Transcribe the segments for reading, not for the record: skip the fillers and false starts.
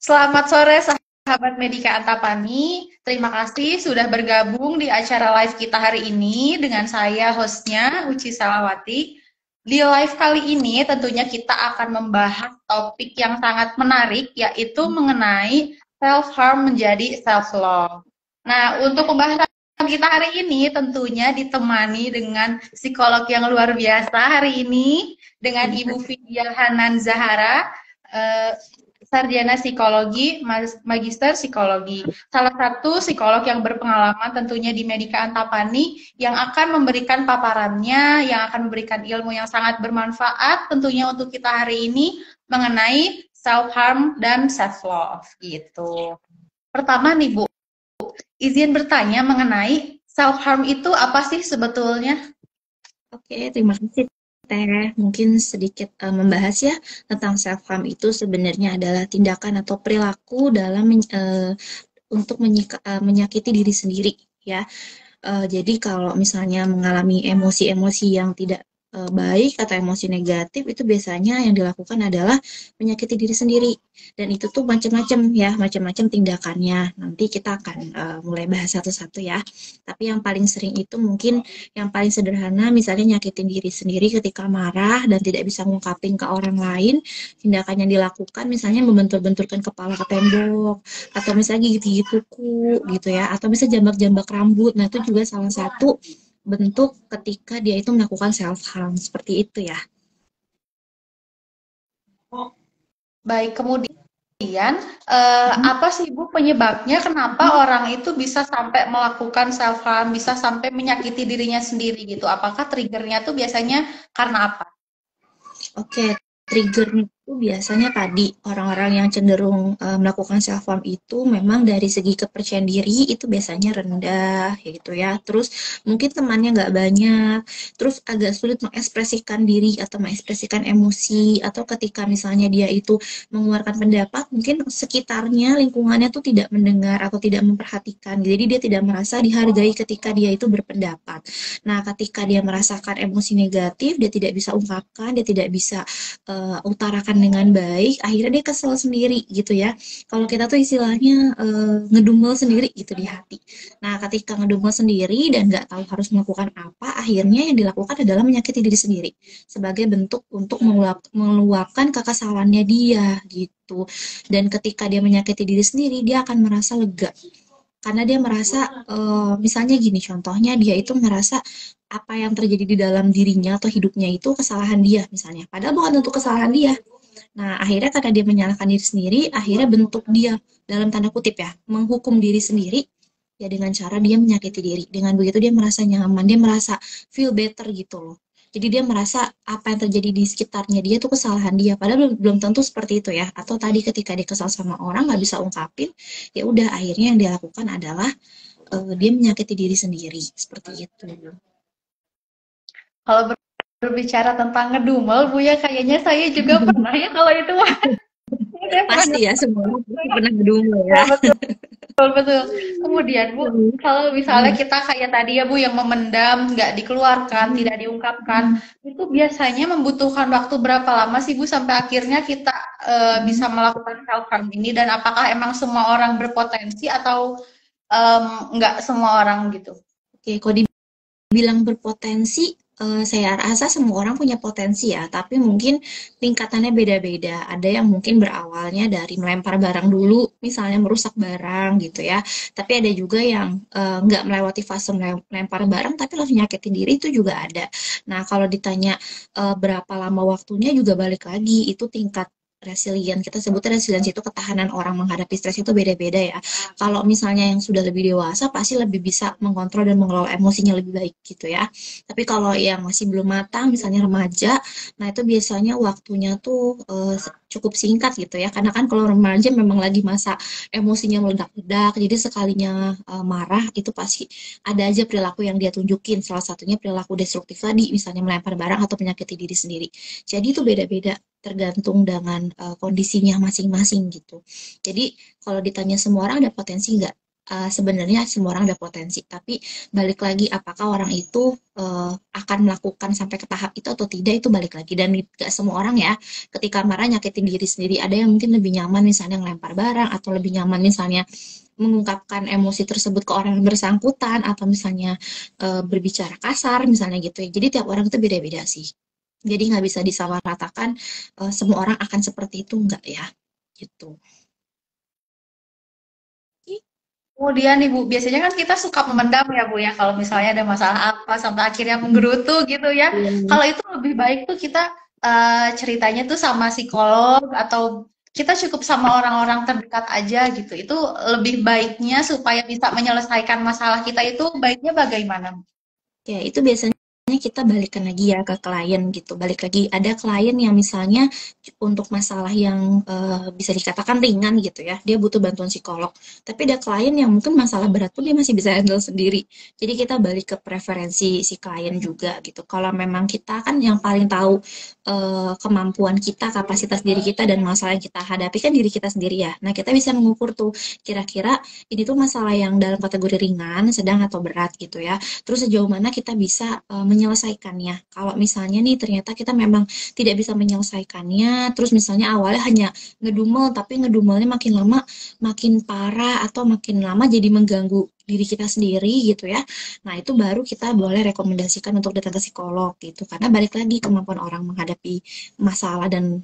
Selamat sore sahabat Medika Antapani. Terima kasih sudah bergabung di acara live kita hari ini dengan saya hostnya Uci Salawati. Di live kali ini tentunya kita akan membahas topik yang sangat menarik yaitu mengenai self harm menjadi self love. Nah, untuk pembahasan kita hari ini tentunya ditemani dengan psikolog yang luar biasa hari ini dengan Ibu Vidya Hanan Zahara. eh, Sarjana Psikologi, Magister Psikologi. Salah satu psikolog yang berpengalaman tentunya di Medika Antapani yang akan memberikan paparannya, yang akan memberikan ilmu yang sangat bermanfaat tentunya untuk kita hari ini mengenai self harm dan self love gitu. Pertama nih Bu, izin bertanya mengenai self harm itu apa sih sebetulnya? Oke, terima kasih Teh. Mungkin sedikit membahas ya tentang self harm itu sebenarnya adalah tindakan atau perilaku dalam untuk menyakiti diri sendiri ya. Jadi kalau misalnya mengalami emosi-emosi yang tidak baik atau emosi negatif itu biasanya yang dilakukan adalah menyakiti diri sendiri dan itu tuh macam-macam ya, macam-macam tindakannya. Nanti kita akan mulai bahas satu-satu ya. Tapi yang paling sering itu mungkin yang paling sederhana misalnya nyakitin diri sendiri ketika marah dan tidak bisa ngungkapin ke orang lain. Tindakan yang dilakukan misalnya membentur-benturkan kepala ke tembok atau misalnya gigit-gigit kuku gitu ya, atau bisa jambak-jambak rambut. Nah, itu juga salah satu bentuk ketika dia itu melakukan self harm seperti itu ya. Baik, kemudian apa sih Bu penyebabnya kenapa orang itu bisa sampai melakukan self harm, bisa sampai menyakiti dirinya sendiri gitu? Apakah triggernya tuh biasanya karena apa? Oke, triggernya itu biasanya tadi orang-orang yang cenderung melakukan self harm itu memang dari segi kepercayaan diri itu biasanya rendah gitu ya. Terus mungkin temannya nggak banyak, terus agak sulit mengekspresikan diri atau mengekspresikan emosi atau ketika misalnya dia itu mengeluarkan pendapat, mungkin sekitarnya lingkungannya tuh tidak mendengar atau tidak memperhatikan. Jadi dia tidak merasa dihargai ketika dia itu berpendapat. Nah, ketika dia merasakan emosi negatif, dia tidak bisa ungkapkan, dia tidak bisa utarakan dengan baik, akhirnya dia kesel sendiri gitu ya. Kalau kita tuh istilahnya ngedumel sendiri gitu di hati. Nah, ketika ngedumel sendiri dan nggak tahu harus melakukan apa, akhirnya yang dilakukan adalah menyakiti diri sendiri sebagai bentuk untuk meluapkan kekesalannya dia gitu. Dan ketika dia menyakiti diri sendiri, dia akan merasa lega karena dia merasa misalnya gini contohnya dia itu merasa apa yang terjadi di dalam dirinya atau hidupnya itu kesalahan dia misalnya padahal bukan untuk kesalahan dia. Nah akhirnya karena dia menyalahkan diri sendiri akhirnya bentuk dia dalam tanda kutip ya menghukum diri sendiri ya dengan cara dia menyakiti diri. Dengan begitu dia merasa nyaman, dia merasa feel better gitu loh. Jadi dia merasa apa yang terjadi di sekitarnya dia itu kesalahan dia. Padahal belum tentu seperti itu ya. Atau tadi ketika dia kesal sama orang nggak bisa ungkapin, ya udah akhirnya yang dia lakukan adalah dia menyakiti diri sendiri seperti itu. Kalau berbicara tentang ngedumel, Bu ya kayaknya saya juga pernah ya kalau itu mah. Saya pernah Pasti ya semua orang pasti ngedumel. pernah gedung Ya, ya. betul, betul. Kemudian Bu, kalau misalnya kita kayak tadi ya Bu yang memendam, nggak dikeluarkan, tidak diungkapkan, itu biasanya membutuhkan waktu berapa lama sih Bu sampai akhirnya kita bisa melakukan self harm ini dan apakah emang semua orang berpotensi atau nggak semua orang gitu? Oke, kalau dibilang berpotensi, saya rasa semua orang punya potensi ya, tapi mungkin tingkatannya beda-beda. Ada yang mungkin berawalnya dari melempar barang dulu, misalnya merusak barang gitu ya. Tapi ada juga yang nggak melewati fase melempar barang, tapi langsung nyakitin diri itu juga ada. Nah, kalau ditanya berapa lama waktunya juga balik lagi, itu tingkat resilient kita sebutnya resilience itu ketahanan orang menghadapi stres itu beda-beda ya. Kalau misalnya yang sudah lebih dewasa pasti lebih bisa mengontrol dan mengelola emosinya lebih baik gitu ya. Tapi kalau yang masih belum matang, misalnya remaja, nah itu biasanya waktunya tuh cukup singkat gitu ya. Karena kan kalau remaja memang lagi masa emosinya meledak-ledak, jadi sekalinya marah itu pasti ada aja perilaku yang dia tunjukin. Salah satunya perilaku destruktif tadi, misalnya melempar barang atau menyakiti diri sendiri. Jadi itu beda-beda tergantung dengan kondisinya masing-masing gitu. Jadi kalau ditanya semua orang ada potensi nggak? Sebenarnya semua orang ada potensi, tapi balik lagi apakah orang itu akan melakukan sampai ke tahap itu atau tidak, itu balik lagi. Dan gak semua orang ya ketika marah nyakitin diri sendiri. Ada yang mungkin lebih nyaman misalnya ngelempar barang, atau lebih nyaman misalnya mengungkapkan emosi tersebut ke orang yang bersangkutan, atau misalnya berbicara kasar misalnya gitu ya. Jadi tiap orang itu beda-beda sih. Jadi nggak bisa disamaratakan semua orang akan seperti itu, enggak ya gitu. Kemudian nih Bu, biasanya kan kita suka memendam ya Bu ya, kalau misalnya ada masalah apa sampai akhirnya menggerutu gitu ya. Kalau itu lebih baik tuh kita ceritanya tuh sama psikolog atau kita cukup sama orang-orang terdekat aja gitu. Itu lebih baiknya supaya bisa menyelesaikan masalah kita itu baiknya bagaimana? Ya, itu biasanya kita balikan lagi ya ke klien gitu. Balik lagi, ada klien yang misalnya untuk masalah yang bisa dikatakan ringan gitu ya, dia butuh bantuan psikolog. Tapi ada klien yang mungkin masalah berat pun dia masih bisa handle sendiri. Jadi kita balik ke preferensi si klien juga gitu. Kalau memang kita kan yang paling tahu kemampuan kita, kapasitas diri kita, dan masalah yang kita hadapi kan diri kita sendiri ya. Nah, kita bisa mengukur tuh kira-kira ini tuh masalah yang dalam kategori ringan, sedang, atau berat gitu ya. Terus sejauh mana kita bisa menyelesaikannya. Kalau misalnya nih ternyata kita memang tidak bisa menyelesaikannya, terus misalnya awalnya hanya ngedumel, tapi ngedumelnya makin lama makin parah, atau makin lama jadi mengganggu diri kita sendiri gitu ya. Nah, itu baru kita boleh rekomendasikan untuk datang ke psikolog gitu. Karena balik lagi, kemampuan orang menghadapi masalah dan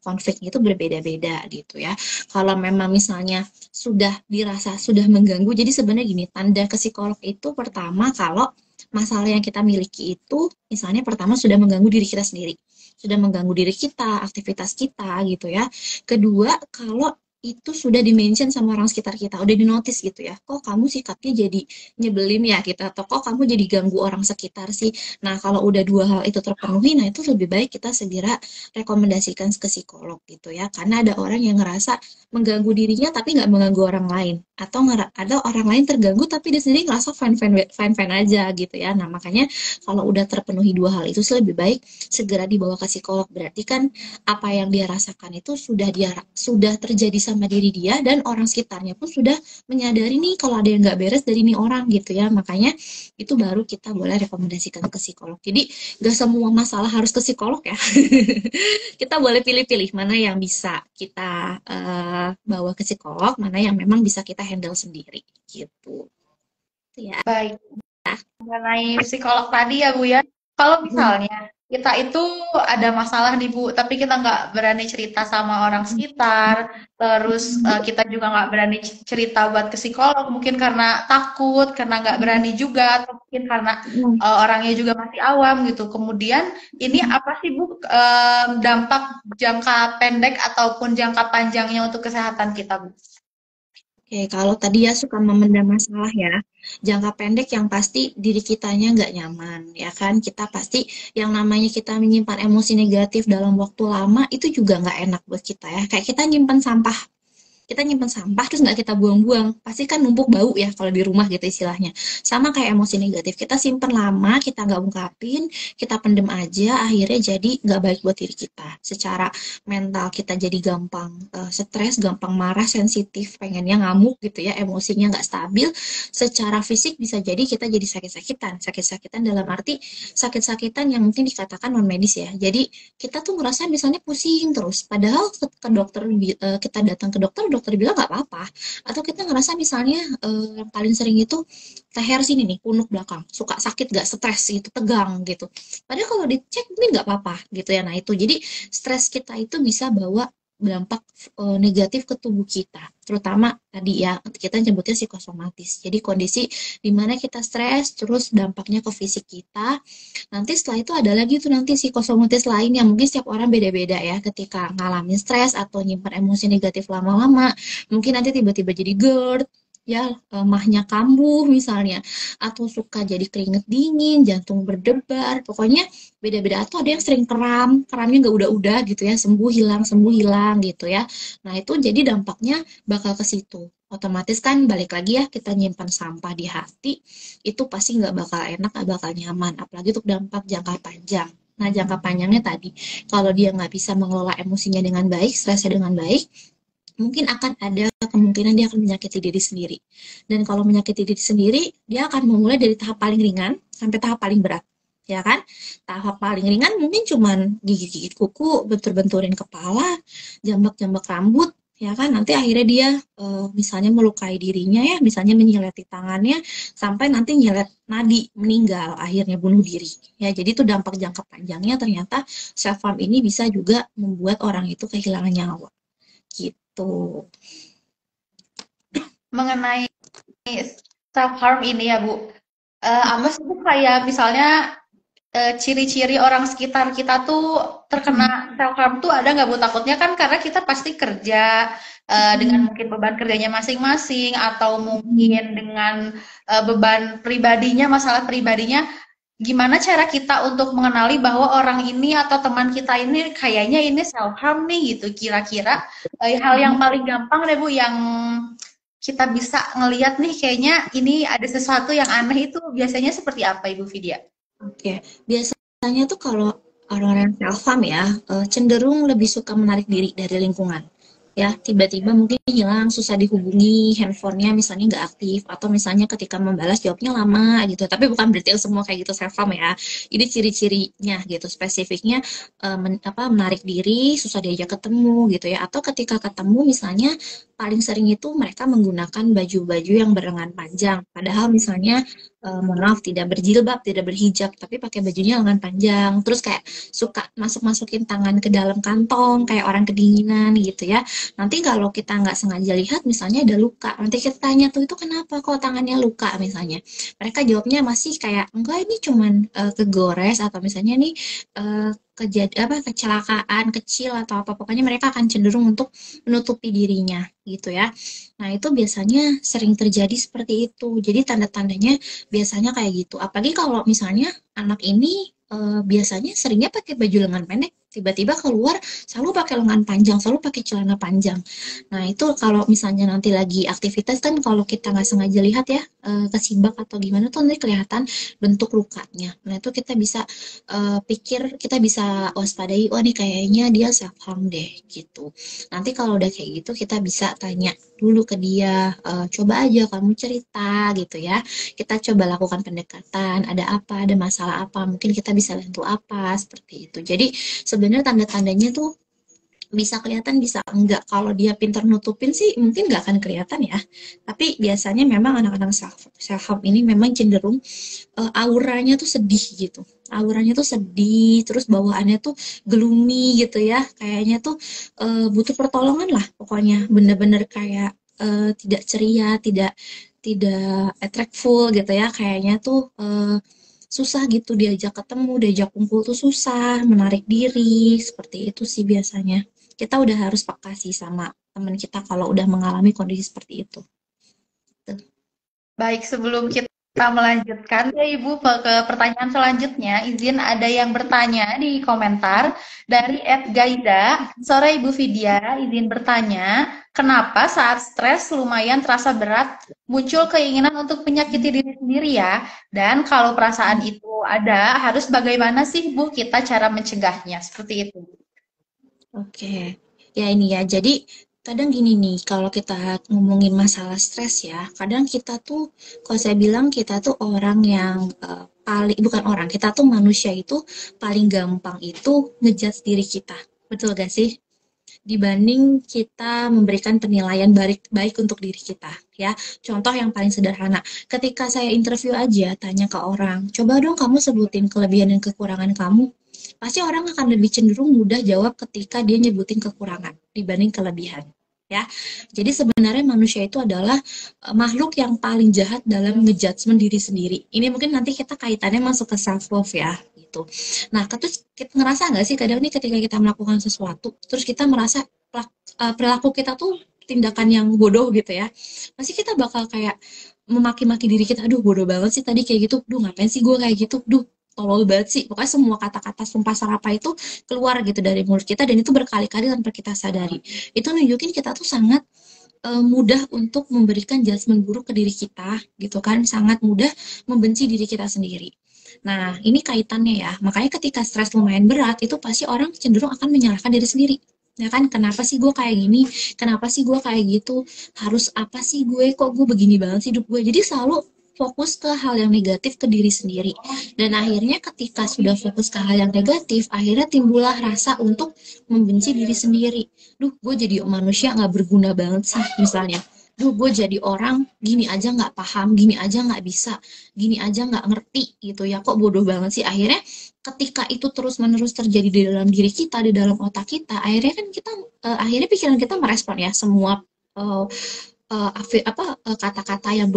konflik itu berbeda-beda gitu ya. Kalau memang misalnya sudah dirasa sudah mengganggu, jadi sebenarnya gini, tanda ke psikolog itu pertama kalau masalah yang kita miliki itu misalnya pertama sudah mengganggu diri kita sendiri, sudah mengganggu diri kita, aktivitas kita gitu ya. Kedua, kalau itu sudah di-mention sama orang sekitar kita, udah di-notice gitu ya, kok kamu sikapnya jadi nyebelin ya kita, atau kok kamu jadi ganggu orang sekitar sih. Nah, kalau udah dua hal itu terpenuhi, nah itu lebih baik kita segera rekomendasikan ke psikolog gitu ya, karena ada orang yang ngerasa mengganggu dirinya tapi nggak mengganggu orang lain, atau ada orang lain terganggu tapi dia sendiri ngerasa fine aja gitu ya. Nah, makanya kalau udah terpenuhi dua hal itu lebih baik segera dibawa ke psikolog. Berarti kan apa yang dia rasakan itu sudah terjadi sama diri dia, dan orang sekitarnya pun sudah menyadari nih kalau ada yang nggak beres dari nih orang gitu ya. Makanya itu baru kita boleh rekomendasikan ke psikolog. Jadi nggak semua masalah harus ke psikolog ya. Kita boleh pilih-pilih mana yang bisa kita bawa ke psikolog, mana yang memang bisa kita handle sendiri gitu ya. Baik. Mengenai psikolog tadi ya Bu ya, kalau misalnya kita itu ada masalah nih Bu, tapi kita nggak berani cerita sama orang sekitar, terus kita juga nggak berani cerita buat ke psikolog, mungkin karena takut, karena nggak berani juga, atau mungkin karena orangnya juga masih awam gitu. Kemudian ini apa sih Bu dampak jangka pendek ataupun jangka panjangnya untuk kesehatan kita Bu? Oke, kalau tadi ya suka memendam masalah ya, jangka pendek yang pasti diri kitanya nggak nyaman, ya kan? Kita pasti yang namanya kita menyimpan emosi negatif dalam waktu lama itu juga nggak enak buat kita ya. Kayak kita nyimpen sampah terus nggak kita buang-buang, pasti kan numpuk bau ya kalau di rumah gitu istilahnya. Sama kayak emosi negatif, kita simpen lama, kita nggak ungkapin, kita pendem aja, akhirnya jadi nggak baik buat diri kita. Secara mental kita jadi gampang stres, gampang marah, sensitif, pengennya ngamuk gitu ya, emosinya nggak stabil. Secara fisik bisa jadi kita jadi sakit-sakitan dalam arti sakit-sakitan yang mungkin dikatakan non medis ya. Jadi kita tuh ngerasa misalnya pusing terus, padahal ke dokter kita datang ke dokter bilang nggak apa-apa. Atau kita ngerasa misalnya yang paling sering itu leher sini nih, punuk belakang, suka sakit, nggak stres gitu, tegang gitu. Padahal kalau dicek mungkin nggak apa-apa gitu ya. Nah itu jadi stres kita itu bisa bawa dampak negatif ke tubuh kita, terutama tadi ya kita nyebutnya psikosomatis. Jadi kondisi di mana kita stres terus dampaknya ke fisik kita. Nanti setelah itu ada lagi tuh nanti psikosomatis lain yang mungkin setiap orang beda-beda ya, ketika ngalamin stres atau nyimpan emosi negatif lama-lama, mungkin nanti tiba-tiba jadi GERD, ya mahnya kambuh misalnya, atau suka jadi keringet dingin, jantung berdebar, pokoknya beda-beda. Atau ada yang sering keramnya nggak udah-udah gitu ya, sembuh hilang gitu ya. Nah itu jadi dampaknya bakal ke situ. Otomatis kan balik lagi ya, kita nyimpan sampah di hati, itu pasti nggak bakal enak, nggak bakal nyaman, apalagi untuk dampak jangka panjang. Nah jangka panjangnya tadi, kalau dia nggak bisa mengelola emosinya dengan baik, stresnya dengan baik, mungkin akan ada kemungkinan dia akan menyakiti diri sendiri. Dan kalau menyakiti diri sendiri, dia akan memulai dari tahap paling ringan sampai tahap paling berat. ya kan? Tahap paling ringan mungkin cuman gigit-gigit kuku, bentur-benturin kepala, jambak-jambak rambut, ya kan? Nanti akhirnya dia misalnya melukai dirinya ya, misalnya menyileti tangannya, sampai nanti nyilet nadi, meninggal, akhirnya bunuh diri. Ya, jadi itu dampak jangka panjangnya ternyata self harm ini bisa juga membuat orang itu kehilangan nyawa. Gitu. Mengenai self harm ini ya Bu, apa sih Bu kayak misalnya ciri-ciri orang sekitar kita tuh terkena self harm tuh ada nggak Bu? Takutnya kan karena kita pasti kerja dengan mungkin beban kerjanya masing-masing atau mungkin dengan beban pribadinya, masalah pribadinya. Gimana cara kita untuk mengenali bahwa orang ini atau teman kita ini kayaknya ini self harm nih gitu? Kira-kira hal yang paling gampang deh Bu yang kita bisa ngelihat nih kayaknya ini ada sesuatu yang aneh itu biasanya seperti apa Ibu Vidya? Oke, biasanya tuh kalau orang-orang self harm ya, cenderung lebih suka menarik diri dari lingkungan. Ya, tiba-tiba mungkin hilang, susah dihubungi, handphonenya misalnya nggak aktif, atau misalnya ketika membalas jawabnya lama gitu. Tapi bukan berarti semua kayak gitu self harm ya. Ini ciri-cirinya gitu, spesifiknya menarik diri, susah diajak ketemu gitu ya. Atau ketika ketemu misalnya paling sering itu mereka menggunakan baju-baju yang berlengan panjang. Padahal misalnya mohon maaf tidak berjilbab, tidak berhijab, tapi pakai bajunya lengan panjang. Terus kayak suka masuk-masukin tangan ke dalam kantong, kayak orang kedinginan gitu ya. Nanti kalau kita nggak sengaja lihat, misalnya ada luka, nanti kita tanya tuh itu kenapa kok tangannya luka misalnya. Mereka jawabnya masih kayak enggak ini cuman kegores atau misalnya nih kecelakaan kecil atau apa pokoknya mereka akan cenderung untuk menutupi dirinya gitu ya. Nah, itu biasanya sering terjadi seperti itu. Jadi tanda-tandanya biasanya kayak gitu. Apalagi kalau misalnya anak ini biasanya seringnya pakai baju lengan pendek, tiba-tiba keluar selalu pakai lengan panjang, selalu pakai celana panjang. Nah, itu kalau misalnya nanti lagi aktivitas kan kalau kita nggak sengaja lihat ya, kesibak atau gimana tuh nanti kelihatan bentuk lukanya. Nah, itu kita bisa pikir, kita bisa waspadai, oh nih kayaknya dia self harm deh gitu. Nanti kalau udah kayak gitu kita bisa tanya dulu ke dia, coba aja kamu cerita gitu ya. Kita coba lakukan pendekatan, ada apa, ada masalah apa, mungkin kita bisa bantu apa, seperti itu. Jadi sebenarnya tanda-tandanya tuh bisa kelihatan bisa enggak. Kalau dia pintar nutupin sih mungkin nggak akan kelihatan ya. Tapi biasanya memang anak-anak self harm ini memang cenderung auranya tuh sedih gitu. Auranya tuh sedih, terus bawaannya tuh gloomy gitu ya. Kayaknya tuh butuh pertolongan lah pokoknya. Bener-bener kayak tidak ceria, tidak tidak attractful gitu ya. Kayaknya tuh susah gitu diajak ketemu, diajak kumpul tuh susah, menarik diri, seperti itu sih biasanya. Kita udah harus peka sih sama teman kita kalau udah mengalami kondisi seperti itu. Tuh. Baik, sebelum kita melanjutkan ya Ibu ke pertanyaan selanjutnya, izin ada yang bertanya di komentar dari @gaida. Sore Ibu Vidya, izin bertanya, kenapa saat stres lumayan terasa berat, muncul keinginan untuk menyakiti diri sendiri ya? Dan kalau perasaan itu ada, harus bagaimana sih Bu kita cara mencegahnya? Seperti itu. Oke, ya ini ya. Jadi kadang gini nih, kalau kita ngomongin masalah stres ya, kadang kita tuh, kalau saya bilang kita tuh orang yang paling, bukan orang, kita tuh manusia itu paling gampang itu ngejudge diri kita. Betul gak sih? Dibanding kita memberikan penilaian baik baik untuk diri kita ya. Contoh yang paling sederhana, ketika saya interview aja tanya ke orang, coba dong kamu sebutin kelebihan dan kekurangan kamu. Pasti orang akan lebih cenderung mudah jawab ketika dia nyebutin kekurangan dibanding kelebihan. Ya, jadi sebenarnya manusia itu adalah makhluk yang paling jahat dalam ngejudgment diri sendiri. Ini mungkin nanti kita kaitannya masuk ke self love ya, gitu. Nah, terus kita ngerasa nggak sih kadang nih ketika kita melakukan sesuatu, terus kita merasa perilaku kita tuh tindakan yang bodoh gitu ya, pasti kita bakal kayak memaki-maki diri kita, aduh bodoh banget sih tadi kayak gitu, duh ngapain sih gue kayak gitu, duh tolol banget sih. Pokoknya semua kata-kata sumpah serapah itu keluar gitu dari mulut kita dan itu berkali-kali tanpa kita sadari. Itu nunjukin kita tuh sangat mudah untuk memberikan judgement buruk ke diri kita gitu kan, sangat mudah membenci diri kita sendiri. Nah, ini kaitannya ya. Makanya ketika stres lumayan berat, itu pasti orang cenderung akan menyalahkan diri sendiri. Ya kan, kenapa sih gue kayak gini? Kenapa sih gue kayak gitu? Harus apa sih gue? Kok gue begini banget sih hidup gue? Jadi selalu fokus ke hal yang negatif ke diri sendiri. Dan akhirnya ketika sudah fokus ke hal yang negatif, akhirnya timbullah rasa untuk membenci diri sendiri. Duh, gue jadi manusia nggak berguna banget sih, misalnya. Duh, gue jadi orang gini aja nggak paham, gini aja nggak bisa, gini aja nggak ngerti gitu ya, kok bodoh banget sih. Akhirnya ketika itu terus-menerus terjadi di dalam diri kita, di dalam otak kita, akhirnya kan kita, akhirnya pikiran kita merespon ya semua eh, kata-kata yang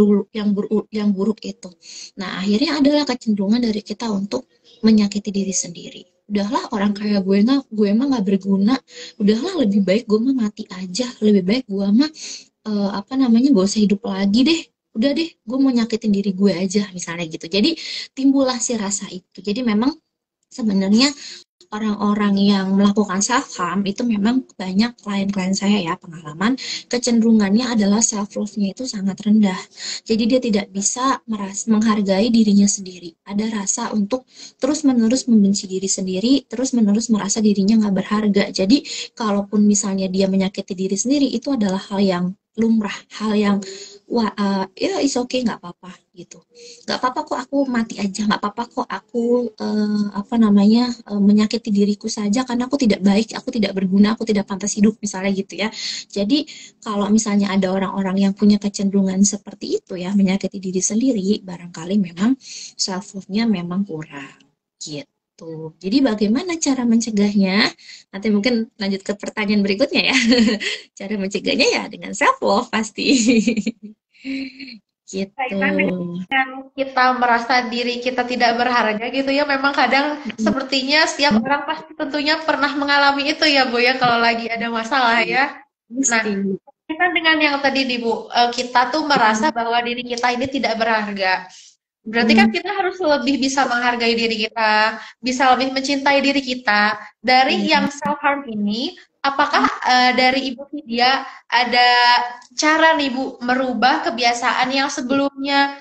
buruk itu. Nah, akhirnya adalah kecenderungan dari kita untuk menyakiti diri sendiri. Udahlah, orang kayak gue mah nggak berguna. Udahlah, lebih baik gue mah mati aja. Lebih baik gue mah gak usah hidup lagi deh. Udah deh, gue mau nyakitin diri gue aja, misalnya gitu. Jadi timbullah si rasa itu. Jadi memang sebenarnya orang-orang yang melakukan self harm itu memang banyak klien-klien saya ya, pengalaman kecenderungannya adalah self love-nya itu sangat rendah. Jadi dia tidak bisa menghargai dirinya sendiri. Ada rasa untuk terus-menerus membenci diri sendiri, terus-menerus merasa dirinya nggak berharga. Jadi kalaupun misalnya dia menyakiti diri sendiri, itu adalah hal yang lumrah, hal yang wah, ya is okay, nggak apa-apa gitu, nggak apa-apa kok aku mati aja, nggak apa-apa kok aku menyakiti diriku saja karena aku tidak baik, aku tidak berguna, aku tidak pantas hidup, misalnya gitu ya. Jadi kalau misalnya ada orang-orang yang punya kecenderungan seperti itu ya, menyakiti diri sendiri, barangkali memang self love-nya memang kurang gitu. Jadi bagaimana cara mencegahnya? Nanti mungkin lanjut ke pertanyaan berikutnya ya. Cara mencegahnya ya dengan self love pasti. Gitu. Kaitan dengan kita merasa diri kita tidak berharga gitu ya, memang kadang sepertinya setiap orang pasti tentunya pernah mengalami itu ya Bu ya, kalau lagi ada masalah ya. Nah, Pasti. kita dengan yang tadi nih Bu, kita tuh merasa bahwa diri kita ini tidak berharga. Berarti kan kita harus lebih bisa menghargai diri kita, bisa lebih mencintai diri kita. Dari yang self harm ini, apakah dari Ibu Vidya ada cara nih Bu merubah kebiasaan yang sebelumnya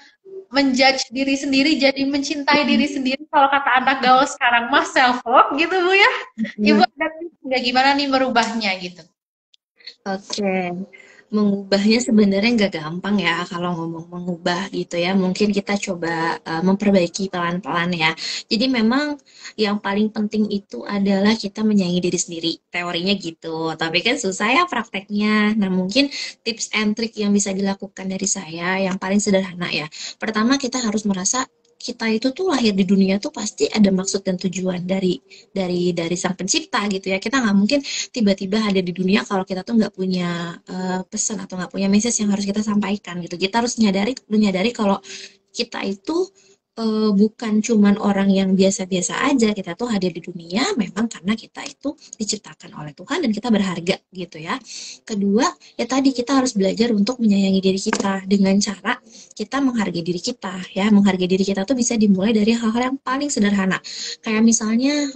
menjudge diri sendiri jadi mencintai diri sendiri, kalau kata anak gaul sekarang mah self love gitu Bu ya? Ibu ada tips nggak gimana nih merubahnya gitu? Oke, mengubahnya sebenarnya nggak gampang ya kalau ngomong mengubah gitu ya. Mungkin kita coba memperbaiki pelan-pelan ya. Jadi memang yang paling penting itu adalah kita menyayangi diri sendiri. Teorinya gitu, tapi kan susah ya prakteknya. Nah, mungkin tips and trick yang bisa dilakukan dari saya yang paling sederhana ya. Pertama, kita harus merasa kita itu tuh lahir di dunia tuh pasti ada maksud dan tujuan dari sang pencipta gitu ya. Kita nggak mungkin tiba-tiba ada di dunia kalau kita tuh nggak punya pesan atau nggak punya message yang harus kita sampaikan gitu. Kita harus menyadari kalau kita itu bukan cuman orang yang biasa-biasa aja. Kita tuh hadir di dunia memang karena kita itu diciptakan oleh Tuhan dan kita berharga gitu ya. Kedua, ya tadi kita harus belajar untuk menyayangi diri kita dengan cara kita menghargai diri kita ya. Menghargai diri kita tuh bisa dimulai dari hal-hal yang paling sederhana. Kayak misalnya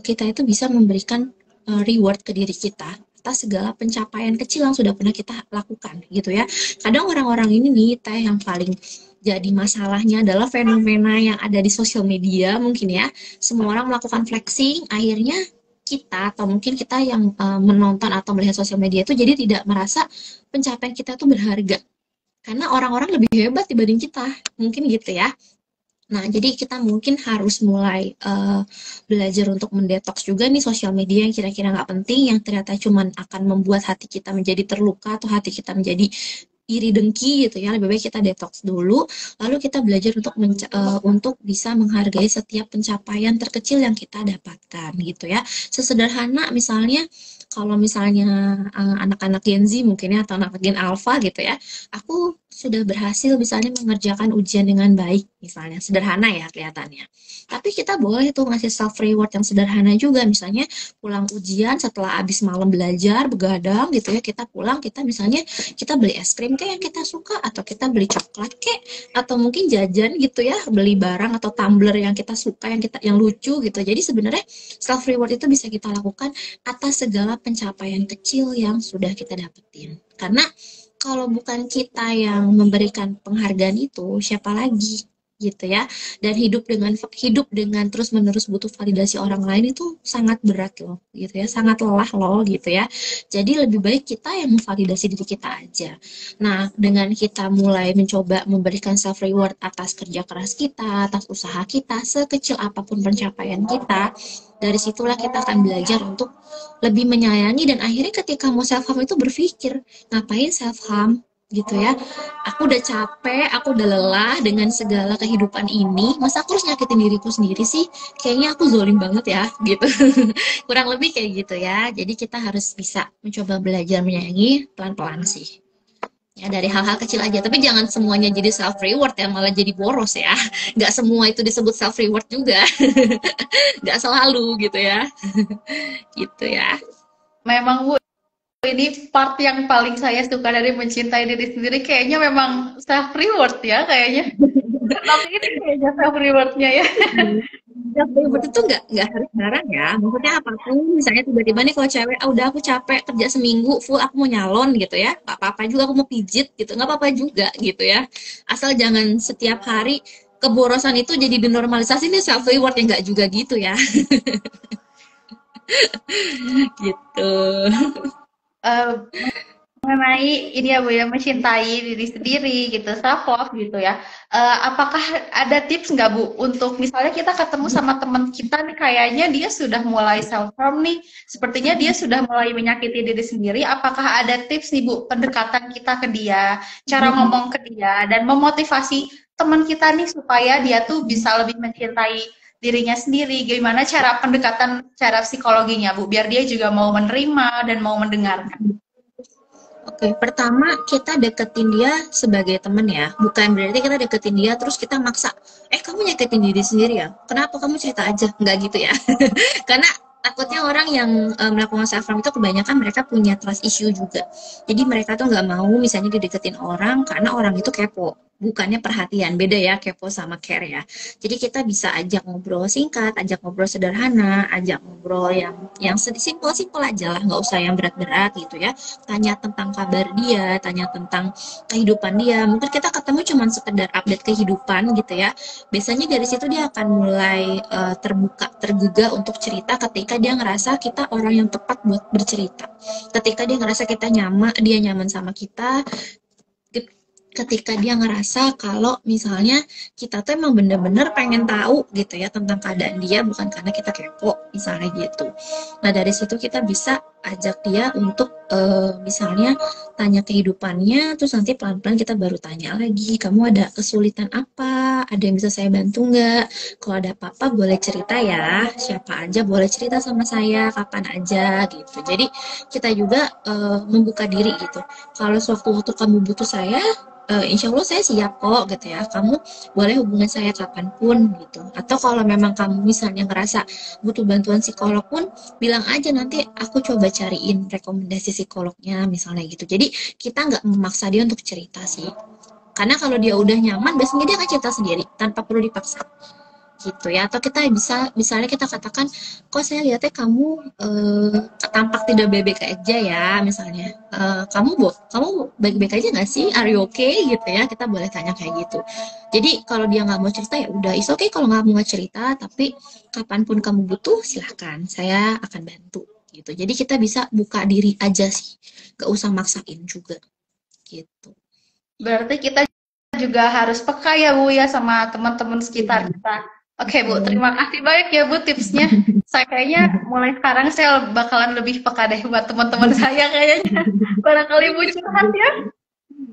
kita itu bisa memberikan reward ke diri kita atas segala pencapaian kecil yang sudah pernah kita lakukan gitu ya. Kadang orang-orang ini nih teh yang paling jadi masalahnya adalah fenomena yang ada di sosial media mungkin ya. Semua orang melakukan flexing, akhirnya kita atau mungkin kita yang menonton atau melihat sosial media itu jadi tidak merasa pencapaian kita itu berharga. Karena orang-orang lebih hebat dibanding kita, mungkin gitu ya. Nah, jadi kita mungkin harus mulai belajar untuk mendetoks juga nih sosial media yang kira-kira nggak penting, yang ternyata cuman akan membuat hati kita menjadi terluka atau hati kita menjadi iri dengki gitu ya. Lebih baik kita detoks dulu, lalu kita belajar untuk bisa menghargai setiap pencapaian terkecil yang kita dapatkan gitu ya. Sesederhana misalnya kalau misalnya anak-anak Gen Z mungkin ya, atau anak Gen Alpha gitu ya, aku sudah berhasil misalnya mengerjakan ujian dengan baik misalnya, sederhana ya kelihatannya, tapi kita boleh tuh ngasih self reward yang sederhana juga, misalnya pulang ujian setelah habis malam belajar begadang gitu ya, kita pulang, kita misalnya kita beli es krim kayak yang kita suka, atau kita beli coklat kayak, atau mungkin jajan gitu ya, beli barang atau tumbler yang kita suka, yang lucu gitu. Jadi sebenarnya self reward itu bisa kita lakukan atas segala pencapaian kecil yang sudah kita dapetin, karena kalau bukan kita yang memberikan penghargaan itu, siapa lagi gitu ya. Dan hidup dengan terus-menerus butuh validasi orang lain itu sangat berat loh, gitu ya, sangat lelah loh, gitu ya. Jadi lebih baik kita yang memvalidasi diri kita aja. Nah, dengan kita mulai mencoba memberikan self reward atas kerja keras kita, atas usaha kita, sekecil apapun pencapaian kita, dari situlah kita akan belajar untuk lebih menyayangi, dan akhirnya ketika mau self harm itu berpikir, ngapain self harm gitu ya, aku udah capek, aku udah lelah dengan segala kehidupan ini, masa aku harus nyakitin diriku sendiri sih, kayaknya aku zolim banget ya gitu. Kurang lebih kayak gitu ya. Jadi kita harus bisa mencoba belajar menyayangi pelan-pelan sih ya, dari hal-hal kecil aja, tapi jangan semuanya jadi self reward ya, malah jadi boros ya. Nggak semua itu disebut self reward juga. Nggak selalu gitu ya. Gitu ya. Memang Bu, ini part yang paling saya suka dari mencintai diri sendiri, kayaknya memang self reward ya kayaknya. Tapi ini kayaknya self rewardnya ya. Self reward itu nggak harus barang ya. Maksudnya apapun, misalnya tiba-tiba nih kalau cewek, ah udah aku capek kerja seminggu full, aku mau nyalon gitu ya. Nggak apa-apa juga, aku mau pijit gitu. Nggak apa-apa juga gitu ya. Asal jangan setiap hari keborosan itu jadi dinormalisasi, nih self reward yang nggak juga gitu ya. Gitu. Eh, mengenai ini ya Bu ya, mencintai diri sendiri gitu, self love gitu ya. Apakah ada tips nggak Bu untuk misalnya kita ketemu sama teman kita nih, kayaknya dia sudah mulai self harm nih, sepertinya dia sudah mulai menyakiti diri sendiri. Apakah ada tips nih Bu, pendekatan kita ke dia, cara ngomong ke dia, dan memotivasi teman kita nih supaya dia tuh bisa lebih mencintai dirinya sendiri? Gimana cara pendekatan, cara psikologinya Bu, biar dia juga mau menerima dan mau mendengarkan? Oke, pertama kita deketin dia sebagai temen ya. Bukan berarti kita deketin dia terus kita maksa, kamu nyakitin diri sendiri ya? Kenapa kamu cerita aja? Nggak gitu ya. Karena takutnya orang yang melakukan self harm itu kebanyakan mereka punya trust issue juga. Jadi mereka tuh nggak mau misalnya dideketin orang karena orang itu kepo. Bukannya perhatian, beda ya kepo sama care ya. Jadi kita bisa ajak ngobrol singkat, ajak ngobrol sederhana, ajak ngobrol yang simpel-simpel aja lah, nggak usah yang berat-berat gitu ya. Tanya tentang kabar dia, tanya tentang kehidupan dia. Mungkin kita ketemu cuma sekedar update kehidupan gitu ya. Biasanya dari situ dia akan mulai terbuka, tergugah untuk cerita ketika dia ngerasa kita orang yang tepat buat bercerita. Ketika dia ngerasa dia nyaman sama kita, ketika dia ngerasa kalau misalnya kita tuh emang bener-bener pengen tahu gitu ya tentang keadaan dia, bukan karena kita kepo misalnya gitu. Nah dari situ kita bisa ajak dia untuk misalnya tanya kehidupannya, terus nanti pelan-pelan kita baru tanya lagi, kamu ada kesulitan apa, ada yang bisa saya bantu nggak, kalau ada apa-apa boleh cerita ya, siapa aja boleh cerita sama saya kapan aja gitu. Jadi kita juga membuka diri gitu, kalau sewaktu-waktu kamu butuh saya, insya Allah saya siap kok gitu ya. Kamu boleh hubungan saya kapanpun gitu. Atau kalau memang kamu misalnya ngerasa butuh bantuan psikolog pun, bilang aja nanti aku coba cariin rekomendasi psikolognya misalnya gitu. Jadi kita nggak memaksa dia untuk cerita sih. Karena kalau dia udah nyaman, biasanya dia akan cerita sendiri tanpa perlu dipaksa gitu ya. Atau kita bisa misalnya kita katakan, kok saya lihatnya kamu tampak tidak baik-baik aja ya misalnya, kamu baik-baik aja nggak sih, are you okay gitu ya, kita boleh tanya kayak gitu. Jadi kalau dia nggak mau cerita ya udah, is okay kalau nggak mau cerita, tapi kapanpun kamu butuh silahkan, saya akan bantu gitu. Jadi kita bisa buka diri aja sih, nggak usah maksain juga gitu. Berarti kita juga harus peka ya Bu ya sama teman-teman sekitar kita. Oke Bu, terima kasih banyak ya Bu tipsnya. Saya kayaknya mulai sekarang saya bakalan lebih peka deh buat teman-teman saya kayaknya. Barangkali Bu curhat ya.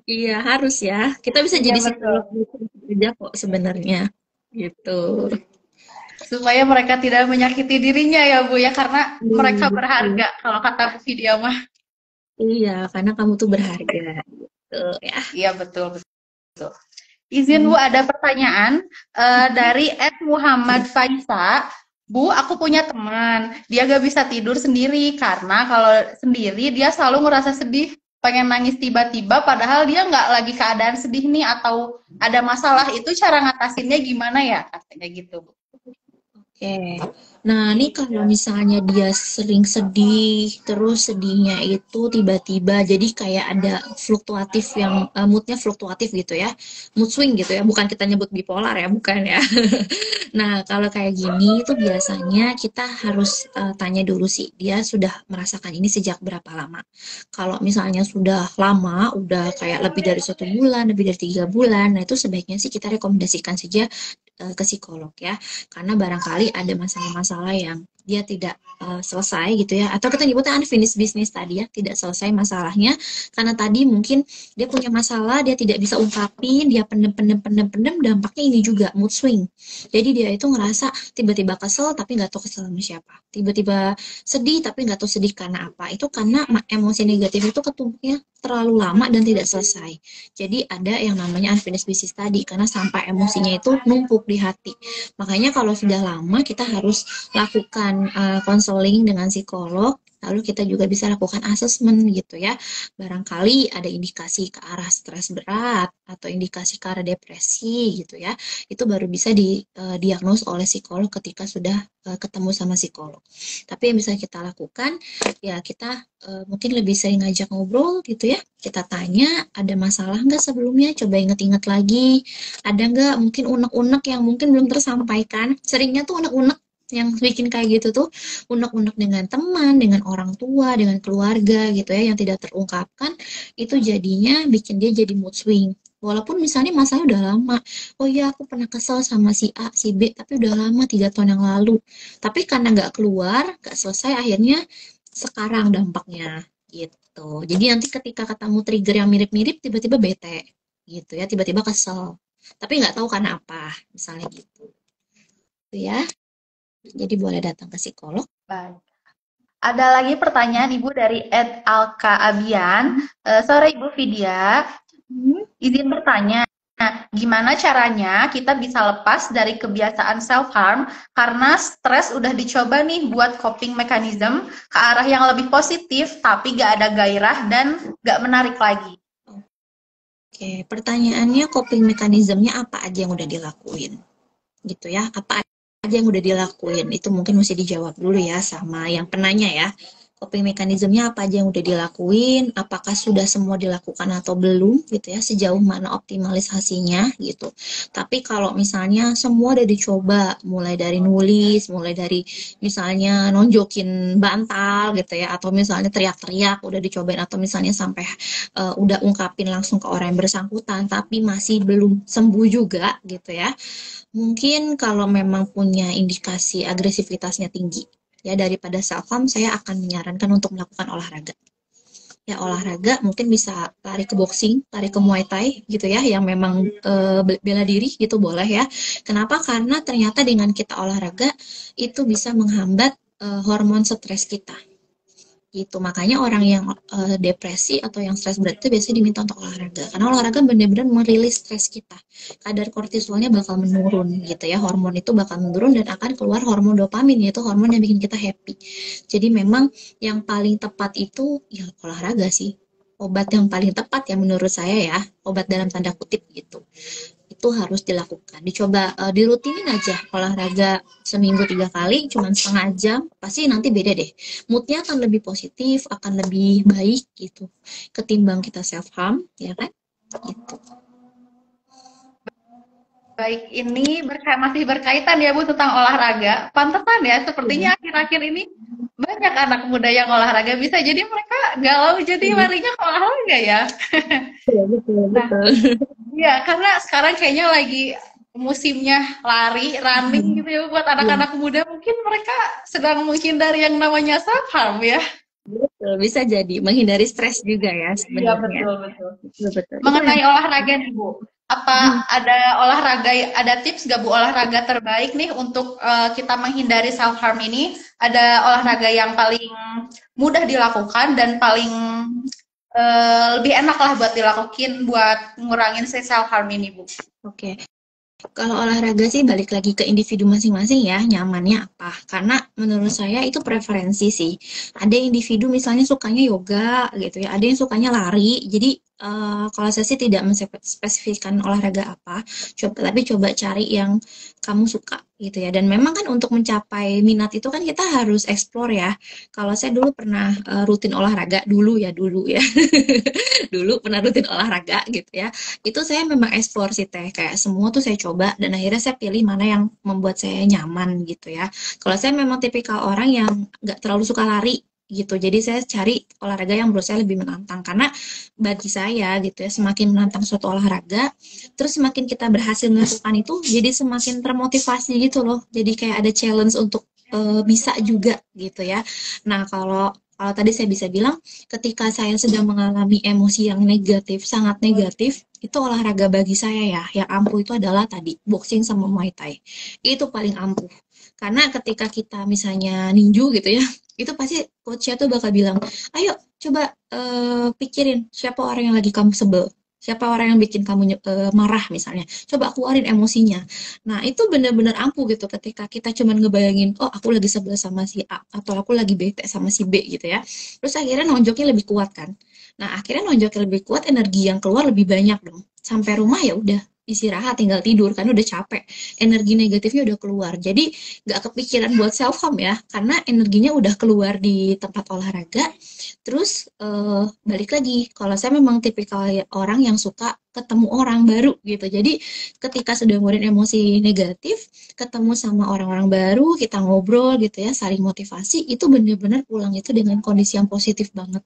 Iya harus ya, kita bisa Iya jadi betul. psikolog aja kok sebenarnya gitu. Supaya mereka tidak menyakiti dirinya ya Bu ya, karena mereka Iya, berharga kalau kata Bu Vidya mah. iya, karena kamu tuh berharga gitu ya. Iya betul betul. Izin Bu, ada pertanyaan dari Ed Muhammad Faisa. Bu, aku punya teman, dia gak bisa tidur sendiri karena kalau sendiri dia selalu ngerasa sedih, pengen nangis tiba-tiba, padahal dia nggak lagi keadaan sedih nih atau ada masalah. Itu cara ngatasinnya gimana ya? Katanya gitu, Bu. Oke. Nah, ini kalau misalnya dia sering sedih, terus sedihnya itu tiba-tiba jadi kayak ada fluktuatif yang moodnya fluktuatif gitu ya. Mood swing gitu ya. Bukan kita nyebut bipolar ya, bukan ya. Nah, kalau kayak gini itu biasanya kita harus tanya dulu sih, dia sudah merasakan ini sejak berapa lama. Kalau misalnya sudah lama, udah kayak lebih dari 1 bulan, lebih dari 3 bulan, nah itu sebaiknya sih kita rekomendasikan saja ke psikolog ya, karena barangkali ada masalah-masalah yang dia tidak selesai gitu ya, atau kita nyebutnya unfinished business tadi ya, tidak selesai masalahnya, karena tadi mungkin dia punya masalah, dia tidak bisa ungkapin, dia pendem, dampaknya ini juga mood swing. Jadi dia itu ngerasa tiba-tiba kesel tapi nggak tahu kesel sama siapa. Tiba-tiba sedih tapi nggak tahu sedih karena apa. Itu karena emosi negatif itu ketumpuknya terlalu lama dan tidak selesai. Jadi ada yang namanya unfinished business tadi karena sampai emosinya itu numpuk di hati. Makanya kalau sudah lama kita harus lakukan konseling dengan psikolog. Lalu kita juga bisa lakukan asesmen gitu ya. Barangkali ada indikasi ke arah stres berat atau indikasi ke arah depresi gitu ya. Itu baru bisa didiagnos oleh psikolog ketika sudah ketemu sama psikolog. Tapi yang bisa kita lakukan ya kita mungkin lebih sering ngajak ngobrol gitu ya. Kita tanya ada masalah nggak sebelumnya, coba inget-inget lagi. Ada nggak mungkin unek-unek yang mungkin belum tersampaikan. Seringnya tuh unek-unek yang bikin kayak gitu tuh unek-unek dengan teman, dengan orang tua, dengan keluarga gitu ya yang tidak terungkapkan itu jadinya bikin dia jadi mood swing. Walaupun misalnya masalahnya udah lama, oh iya aku pernah kesel sama si A, si B, tapi udah lama 3 tahun yang lalu. Tapi karena nggak keluar, nggak selesai, akhirnya sekarang dampaknya gitu. Jadi nanti ketika ketemu trigger yang mirip-mirip, tiba-tiba bete gitu ya, tiba-tiba kesel. Tapi nggak tahu karena apa, misalnya gitu. Itu ya. Jadi boleh datang ke psikolog. Baik. Ada lagi pertanyaan Ibu dari Ed Alka Abian. Sore Ibu Vidya, Hmm. izin bertanya, gimana caranya kita bisa lepas dari kebiasaan self-harm karena stres udah dicoba nih buat coping mechanism ke arah yang lebih positif, tapi gak ada gairah dan gak menarik lagi. Oke, pertanyaannya coping mekanismenya apa aja yang udah dilakuin? Gitu ya, apa aja yang udah dilakuin? Itu mungkin mesti dijawab dulu ya sama yang penanya ya. Coping mekanismenya apa aja yang udah dilakuin? Apakah sudah semua dilakukan atau belum? Gitu ya, sejauh mana optimalisasinya gitu. Tapi kalau misalnya semua udah dicoba, mulai dari nulis, mulai dari misalnya nonjokin bantal gitu ya, atau misalnya teriak-teriak udah dicobain, atau misalnya sampai udah ungkapin langsung ke orang yang bersangkutan, tapi masih belum sembuh juga gitu ya. Mungkin kalau memang punya indikasi agresivitasnya tinggi, ya daripada self harm, saya akan menyarankan untuk melakukan olahraga. Ya olahraga mungkin bisa lari ke boxing, lari ke muay thai gitu ya, yang memang bela diri gitu boleh ya. Kenapa? Karena ternyata dengan kita olahraga itu bisa menghambat hormon stres kita gitu. Makanya orang yang depresi atau yang stres berat itu biasanya diminta untuk olahraga. Karena olahraga benar-benar merilis stres kita. Kadar kortisolnya bakal menurun gitu ya. Hormon itu bakal menurun dan akan keluar hormon dopamin, yaitu hormon yang bikin kita happy. Jadi memang yang paling tepat itu ya olahraga sih. Obat yang paling tepat ya menurut saya ya. Obat dalam tanda kutip gitu. Itu harus dilakukan. Dicoba dirutinin aja olahraga seminggu 3 kali, cuman setengah jam, pasti nanti beda deh. Moodnya akan lebih positif, akan lebih baik gitu. Ketimbang kita self harm, ya kan? Gitu. Baik, ini masih berkaitan ya Bu tentang olahraga. Pantesan ya, sepertinya Iya, akhir-akhir ini banyak anak muda yang olahraga bisa jadi mereka galau jadi iya, larinya ke olahraga ya. betul, Nah, betul. iya karena sekarang kayaknya lagi musimnya lari, running gitu ya buat Iya, anak-anak muda mungkin mereka sedang menghindari yang namanya self harm ya. betul. Bisa jadi menghindari stres juga ya Iya sebenarnya. betul betul. Betul, betul. Itu Mengenai memang. olahraga nih Bu, apa ada olahraga, ada tips gak Bu olahraga terbaik nih untuk kita menghindari self harm ini? Ada olahraga yang paling mudah dilakukan dan paling lebih enak lah buat dilakuin buat ngurangin si self harm ini Bu. Oke. Kalau olahraga sih balik lagi ke individu masing-masing ya, nyamannya apa. Karena menurut saya itu preferensi sih. Ada individu misalnya sukanya yoga gitu ya, ada yang sukanya lari. Jadi kalau saya sih tidak menspesifikkan olahraga apa, tapi coba cari yang kamu suka gitu ya. Dan memang kan untuk mencapai minat itu kan kita harus explore ya. Kalau saya dulu pernah rutin olahraga dulu ya, dulu pernah rutin olahraga gitu ya. Itu saya memang explore sih teh, kayak semua tuh saya coba dan akhirnya saya pilih mana yang membuat saya nyaman gitu ya. Kalau saya memang tipikal orang yang nggak terlalu suka lari gitu. Jadi saya cari olahraga yang menurut saya lebih menantang karena bagi saya gitu ya, semakin menantang suatu olahraga, terus semakin kita berhasil melakukan itu, jadi semakin termotivasi gitu loh. Jadi kayak ada challenge untuk bisa juga gitu ya. Nah, kalau kalau tadi saya bisa bilang, ketika saya sedang mengalami emosi yang negatif, sangat negatif, itu olahraga bagi saya ya, yang ampuh itu adalah tadi, boxing sama Muay Thai. Itu paling ampuh. Karena ketika kita misalnya ninju gitu ya, itu pasti coachnya tuh bakal bilang, ayo coba pikirin siapa orang yang lagi kamu sebel, siapa orang yang bikin kamu marah misalnya, coba keluarin emosinya. Nah itu benar-benar ampuh gitu ketika kita cuman ngebayangin, oh aku lagi sebel sama si A atau aku lagi bete sama si B gitu ya, terus akhirnya nonjoknya lebih kuat kan. Nah akhirnya nonjoknya lebih kuat, energi yang keluar lebih banyak dong. Sampai rumah ya udah istirahat, tinggal tidur kan udah capek, energi negatifnya udah keluar. Jadi nggak kepikiran buat self harm ya, karena energinya udah keluar di tempat olahraga. Terus balik lagi, kalau saya memang tipikal orang yang suka ketemu orang baru gitu. Jadi ketika sudah ngeluarin emosi negatif, ketemu sama orang-orang baru, kita ngobrol gitu ya, saling motivasi, itu benar-benar pulang itu dengan kondisi yang positif banget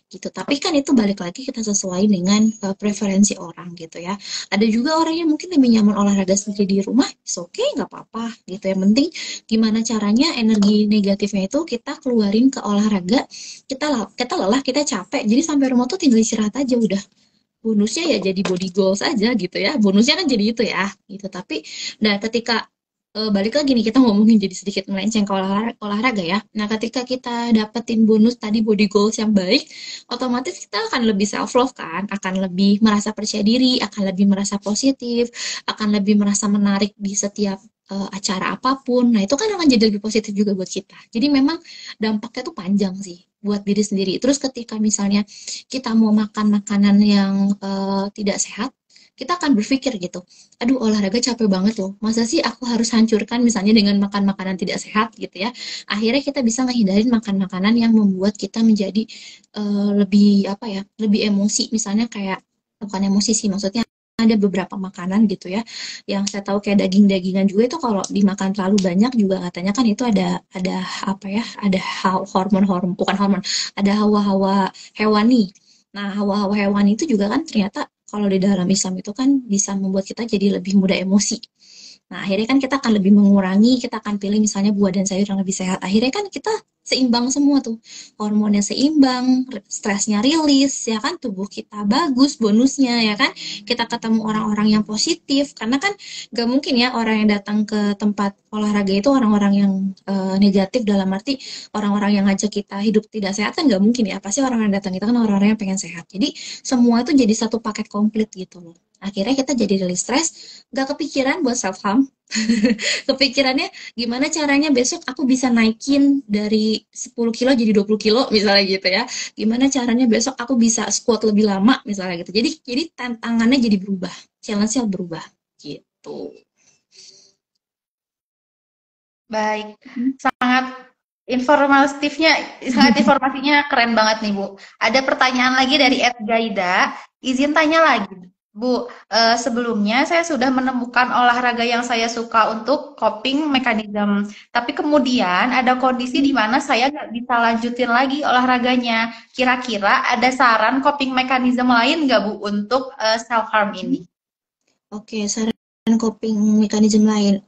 gitu. Tapi kan itu balik lagi kita sesuai dengan preferensi orang gitu ya. Ada juga orang yang mungkin lebih nyaman olahraga sendiri di rumah, it's okay, nggak apa-apa gitu. Yang penting gimana caranya energi negatifnya itu kita keluarin ke olahraga, kita lelah, kita capek, jadi sampai rumah tuh tinggal istirahat aja udah. Bonusnya ya jadi body goals aja gitu ya. Bonusnya kan jadi itu ya gitu. Tapi nah ketika balik lagi nih kita ngomongin jadi sedikit melenceng ke olahraga ya. Nah, ketika kita dapetin bonus tadi body goals yang baik, otomatis kita akan lebih self love kan, akan lebih merasa percaya diri, akan lebih merasa positif, akan lebih merasa menarik di setiap acara apapun. Nah, itu kan akan jadi lebih positif juga buat kita. Jadi memang dampaknya tuh panjang sih buat diri sendiri. Terus ketika misalnya kita mau makan makanan yang tidak sehat, kita akan berpikir gitu, aduh olahraga capek banget loh, masa sih aku harus hancurkan misalnya dengan makan makanan tidak sehat gitu ya. Akhirnya kita bisa menghindarin makan makanan yang membuat kita menjadi lebih apa ya, lebih emosi, misalnya kayak, bukan emosi sih, maksudnya ada beberapa makanan gitu ya yang saya tahu kayak daging-dagingan juga itu kalau dimakan terlalu banyak juga katanya kan itu ada apa ya, ada hormon-hormon, bukan hormon, ada hawa-hawa hewani. Nah, hawa-hawa hewani itu juga kan ternyata kalau di dalam Islam itu kan bisa membuat kita jadi lebih mudah emosi. Nah, akhirnya kan kita akan lebih mengurangi, kita akan pilih misalnya buah dan sayur yang lebih sehat. Akhirnya kan kita seimbang semua tuh. Hormonnya seimbang, stresnya rilis, ya kan, tubuh kita bagus, bonusnya ya kan. Kita ketemu orang-orang yang positif, karena kan gak mungkin ya orang yang datang ke tempat olahraga itu orang-orang yang negatif, dalam arti orang-orang yang ngajak kita hidup tidak sehat kan gak mungkin ya. Pasti orang-orang yang datang kita kan orang-orang yang pengen sehat. Jadi semua itu jadi satu paket komplit gitu loh. Akhirnya kita jadi rilis stres, gak kepikiran buat self harm. Kepikirannya gimana caranya besok aku bisa naikin dari 10 kilo jadi 20 kilo misalnya gitu ya. Gimana caranya besok aku bisa squat lebih lama misalnya gitu. Jadi tantangannya jadi berubah, challenge-nya berubah gitu. Baik, sangat informatifnya, sangat informasinya keren banget nih Bu. Ada pertanyaan lagi dari Ed Gaida, izin tanya lagi Bu. Sebelumnya saya sudah menemukan olahraga yang saya suka untuk coping mechanism, tapi kemudian ada kondisi di mana saya nggak bisa lanjutin lagi olahraganya. Kira-kira ada saran coping mechanism lain nggak Bu untuk self harm ini? Oke, saran coping mekanisme lain.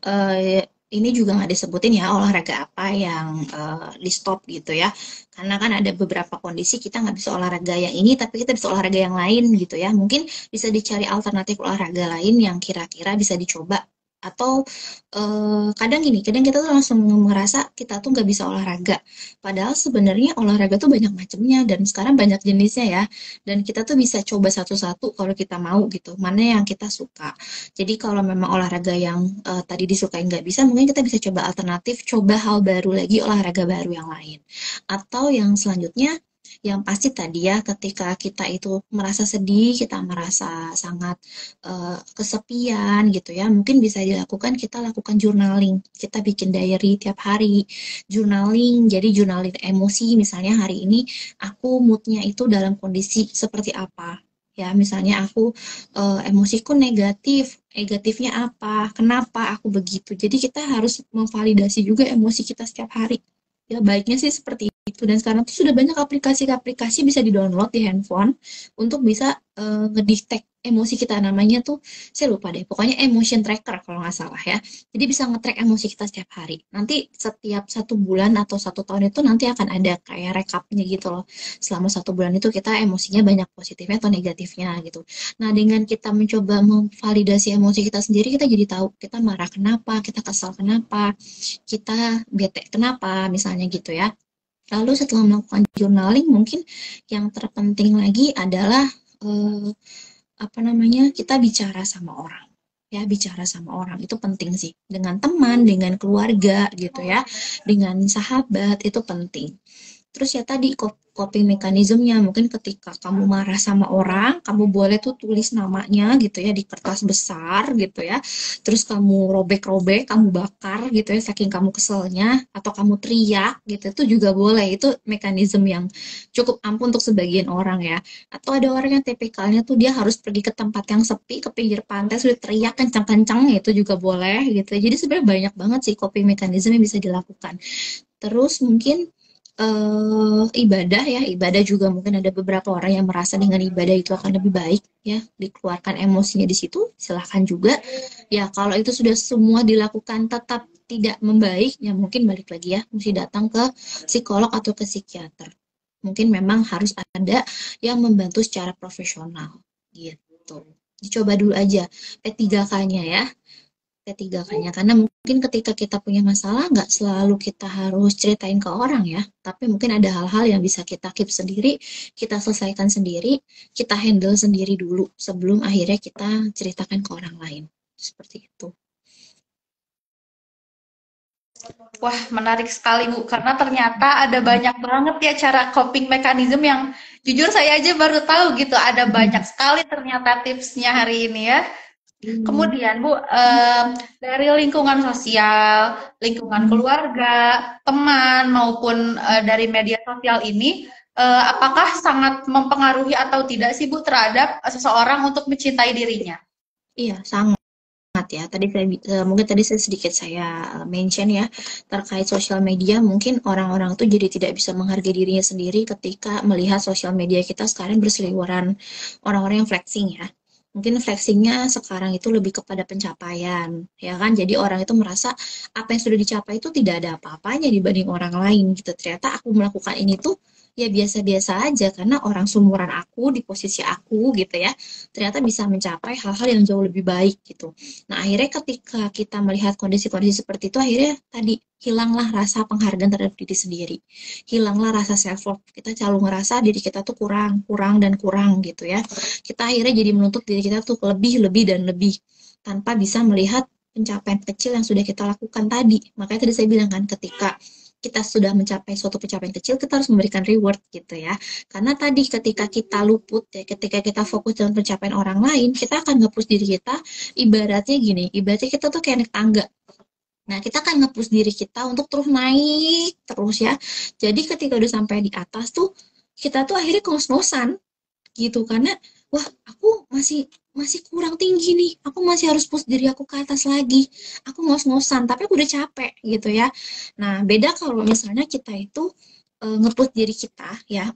Ini juga nggak disebutin ya olahraga apa yang di stop gitu ya. Karena kan ada beberapa kondisi kita nggak bisa olahraga yang ini, tapi kita bisa olahraga yang lain gitu ya. Mungkin bisa dicari alternatif olahraga lain yang kira-kira bisa dicoba. Atau kadang gini, kadang kita tuh langsung merasa kita tuh nggak bisa olahraga. Padahal sebenarnya olahraga tuh banyak macamnya dan sekarang banyak jenisnya ya. Dan kita tuh bisa coba satu-satu kalau kita mau gitu. Mana yang kita suka. Jadi kalau memang olahraga yang tadi disukai nggak bisa, mungkin kita bisa coba alternatif, coba hal baru lagi, olahraga baru yang lain. Atau yang selanjutnya, Yang pasti tadi ya, ketika kita itu merasa sedih, kita merasa sangat kesepian gitu ya, mungkin bisa dilakukan, kita lakukan journaling. Kita bikin diary tiap hari, journaling, jadi journaling emosi, misalnya hari ini aku moodnya itu dalam kondisi seperti apa. Ya, misalnya aku emosiku negatifnya apa, kenapa aku begitu. Jadi kita harus memvalidasi juga emosi kita setiap hari. Ya, baiknya sih seperti itu. Dan sekarang tuh sudah banyak aplikasi-aplikasi bisa di-download di handphone untuk bisa ngedetect emosi kita, namanya tuh saya lupa deh, pokoknya emotion tracker kalau nggak salah ya. Jadi bisa nge-track emosi kita setiap hari. Nanti setiap 1 bulan atau 1 tahun itu nanti akan ada kayak rekapnya gitu loh. Selama 1 bulan itu kita emosinya banyak positifnya atau negatifnya gitu. Nah, dengan kita mencoba memvalidasi emosi kita sendiri, kita jadi tahu kita marah kenapa, kita kesal kenapa, kita bete kenapa, misalnya gitu ya. Lalu setelah melakukan journaling, mungkin yang terpenting lagi adalah eh, apa namanya, kita bicara sama orang. Ya, bicara sama orang itu penting sih. Dengan teman, dengan keluarga gitu ya, dengan sahabat itu penting. Terus ya tadi coping mekanismenya, mungkin ketika kamu marah sama orang, kamu boleh tuh tulis namanya gitu ya di kertas besar gitu ya. Terus kamu robek-robek, kamu bakar gitu ya saking kamu keselnya, atau kamu teriak gitu, itu juga boleh. Itu mekanisme yang cukup ampuh untuk sebagian orang ya. Atau ada orang yang tipikalnya tuh dia harus pergi ke tempat yang sepi, ke pinggir pantai, sudah teriak kencang-kencang, itu juga boleh gitu. Jadi sebenarnya banyak banget sih coping mekanisme yang bisa dilakukan. Terus mungkin ibadah ya, ibadah juga mungkin ada beberapa orang yang merasa dengan ibadah itu akan lebih baik ya, dikeluarkan emosinya di situ, silahkan juga. Ya, kalau itu sudah semua dilakukan tetap tidak membaik, ya mungkin balik lagi ya, mesti datang ke psikolog atau ke psikiater. Mungkin memang harus ada yang membantu secara profesional gitu. Dicoba dulu aja P3K-nya ya. Ketiga-kanya, karena mungkin ketika kita punya masalah nggak selalu kita harus ceritain ke orang ya, tapi mungkin ada hal-hal yang bisa kita keep sendiri, kita selesaikan sendiri, kita handle sendiri dulu sebelum akhirnya kita ceritakan ke orang lain, seperti itu. Wah, menarik sekali Bu, karena ternyata ada banyak banget ya cara coping mechanism yang jujur saya aja baru tahu gitu. Ada banyak sekali ternyata tipsnya hari ini ya. Kemudian Bu, dari lingkungan sosial, lingkungan keluarga, teman maupun dari media sosial ini, apakah sangat mempengaruhi atau tidak sih Bu terhadap seseorang untuk mencintai dirinya? Iya, sangat ya. Tadi mungkin tadi sedikit saya mention ya terkait sosial media. Mungkin orang-orang tuh jadi tidak bisa menghargai dirinya sendiri ketika melihat sosial media kita sekarang berseliweran orang-orang yang flexing ya. Mungkin flexingnya sekarang itu lebih kepada pencapaian, ya kan? Jadi orang itu merasa apa yang sudah dicapai itu tidak ada apa-apanya dibanding orang lain gitu. Ternyata aku melakukan ini tuh ya biasa-biasa aja karena orang seumuran aku di posisi aku gitu ya, ternyata bisa mencapai hal-hal yang jauh lebih baik gitu. Nah, akhirnya ketika kita melihat kondisi-kondisi seperti itu, akhirnya tadi hilanglah rasa penghargaan terhadap diri sendiri. Hilanglah rasa self love. Kita selalu ngerasa diri kita tuh kurang, kurang dan kurang gitu ya. Kita akhirnya jadi menuntut diri kita tuh lebih, lebih dan lebih tanpa bisa melihat pencapaian kecil yang sudah kita lakukan tadi. Makanya tadi saya bilang kan, ketika kita sudah mencapai suatu pencapaian kecil, kita harus memberikan reward gitu ya. Karena tadi ketika kita luput ya, ketika kita fokus dengan pencapaian orang lain, kita akan nge-push diri kita, ibaratnya gini, ibaratnya kita tuh kayak naik tangga. Nah, kita akan nge-push diri kita untuk terus naik terus ya. Jadi ketika udah sampai di atas tuh, kita tuh akhirnya ngos-ngosan gitu, karena wah, aku masih masih kurang tinggi nih, aku masih harus push diri aku ke atas lagi, aku ngos-ngosan tapi aku udah capek gitu ya. Nah, beda kalau misalnya kita itu nge-push diri kita ya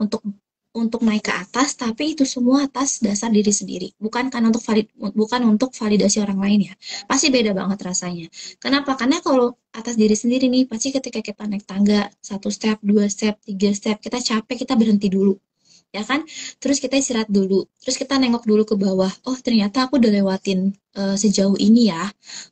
untuk naik ke atas, tapi itu semua atas dasar diri sendiri, bukan untuk validasi orang lain ya. Pasti beda banget rasanya. Kenapa? Karena kalau atas diri sendiri nih, pasti ketika kita naik tangga 1 step, 2 step, 3 step, kita capek, kita berhenti dulu, ya kan? Terus kita istirahat dulu, terus kita nengok dulu ke bawah. Oh, ternyata aku udah lewatin sejauh ini ya.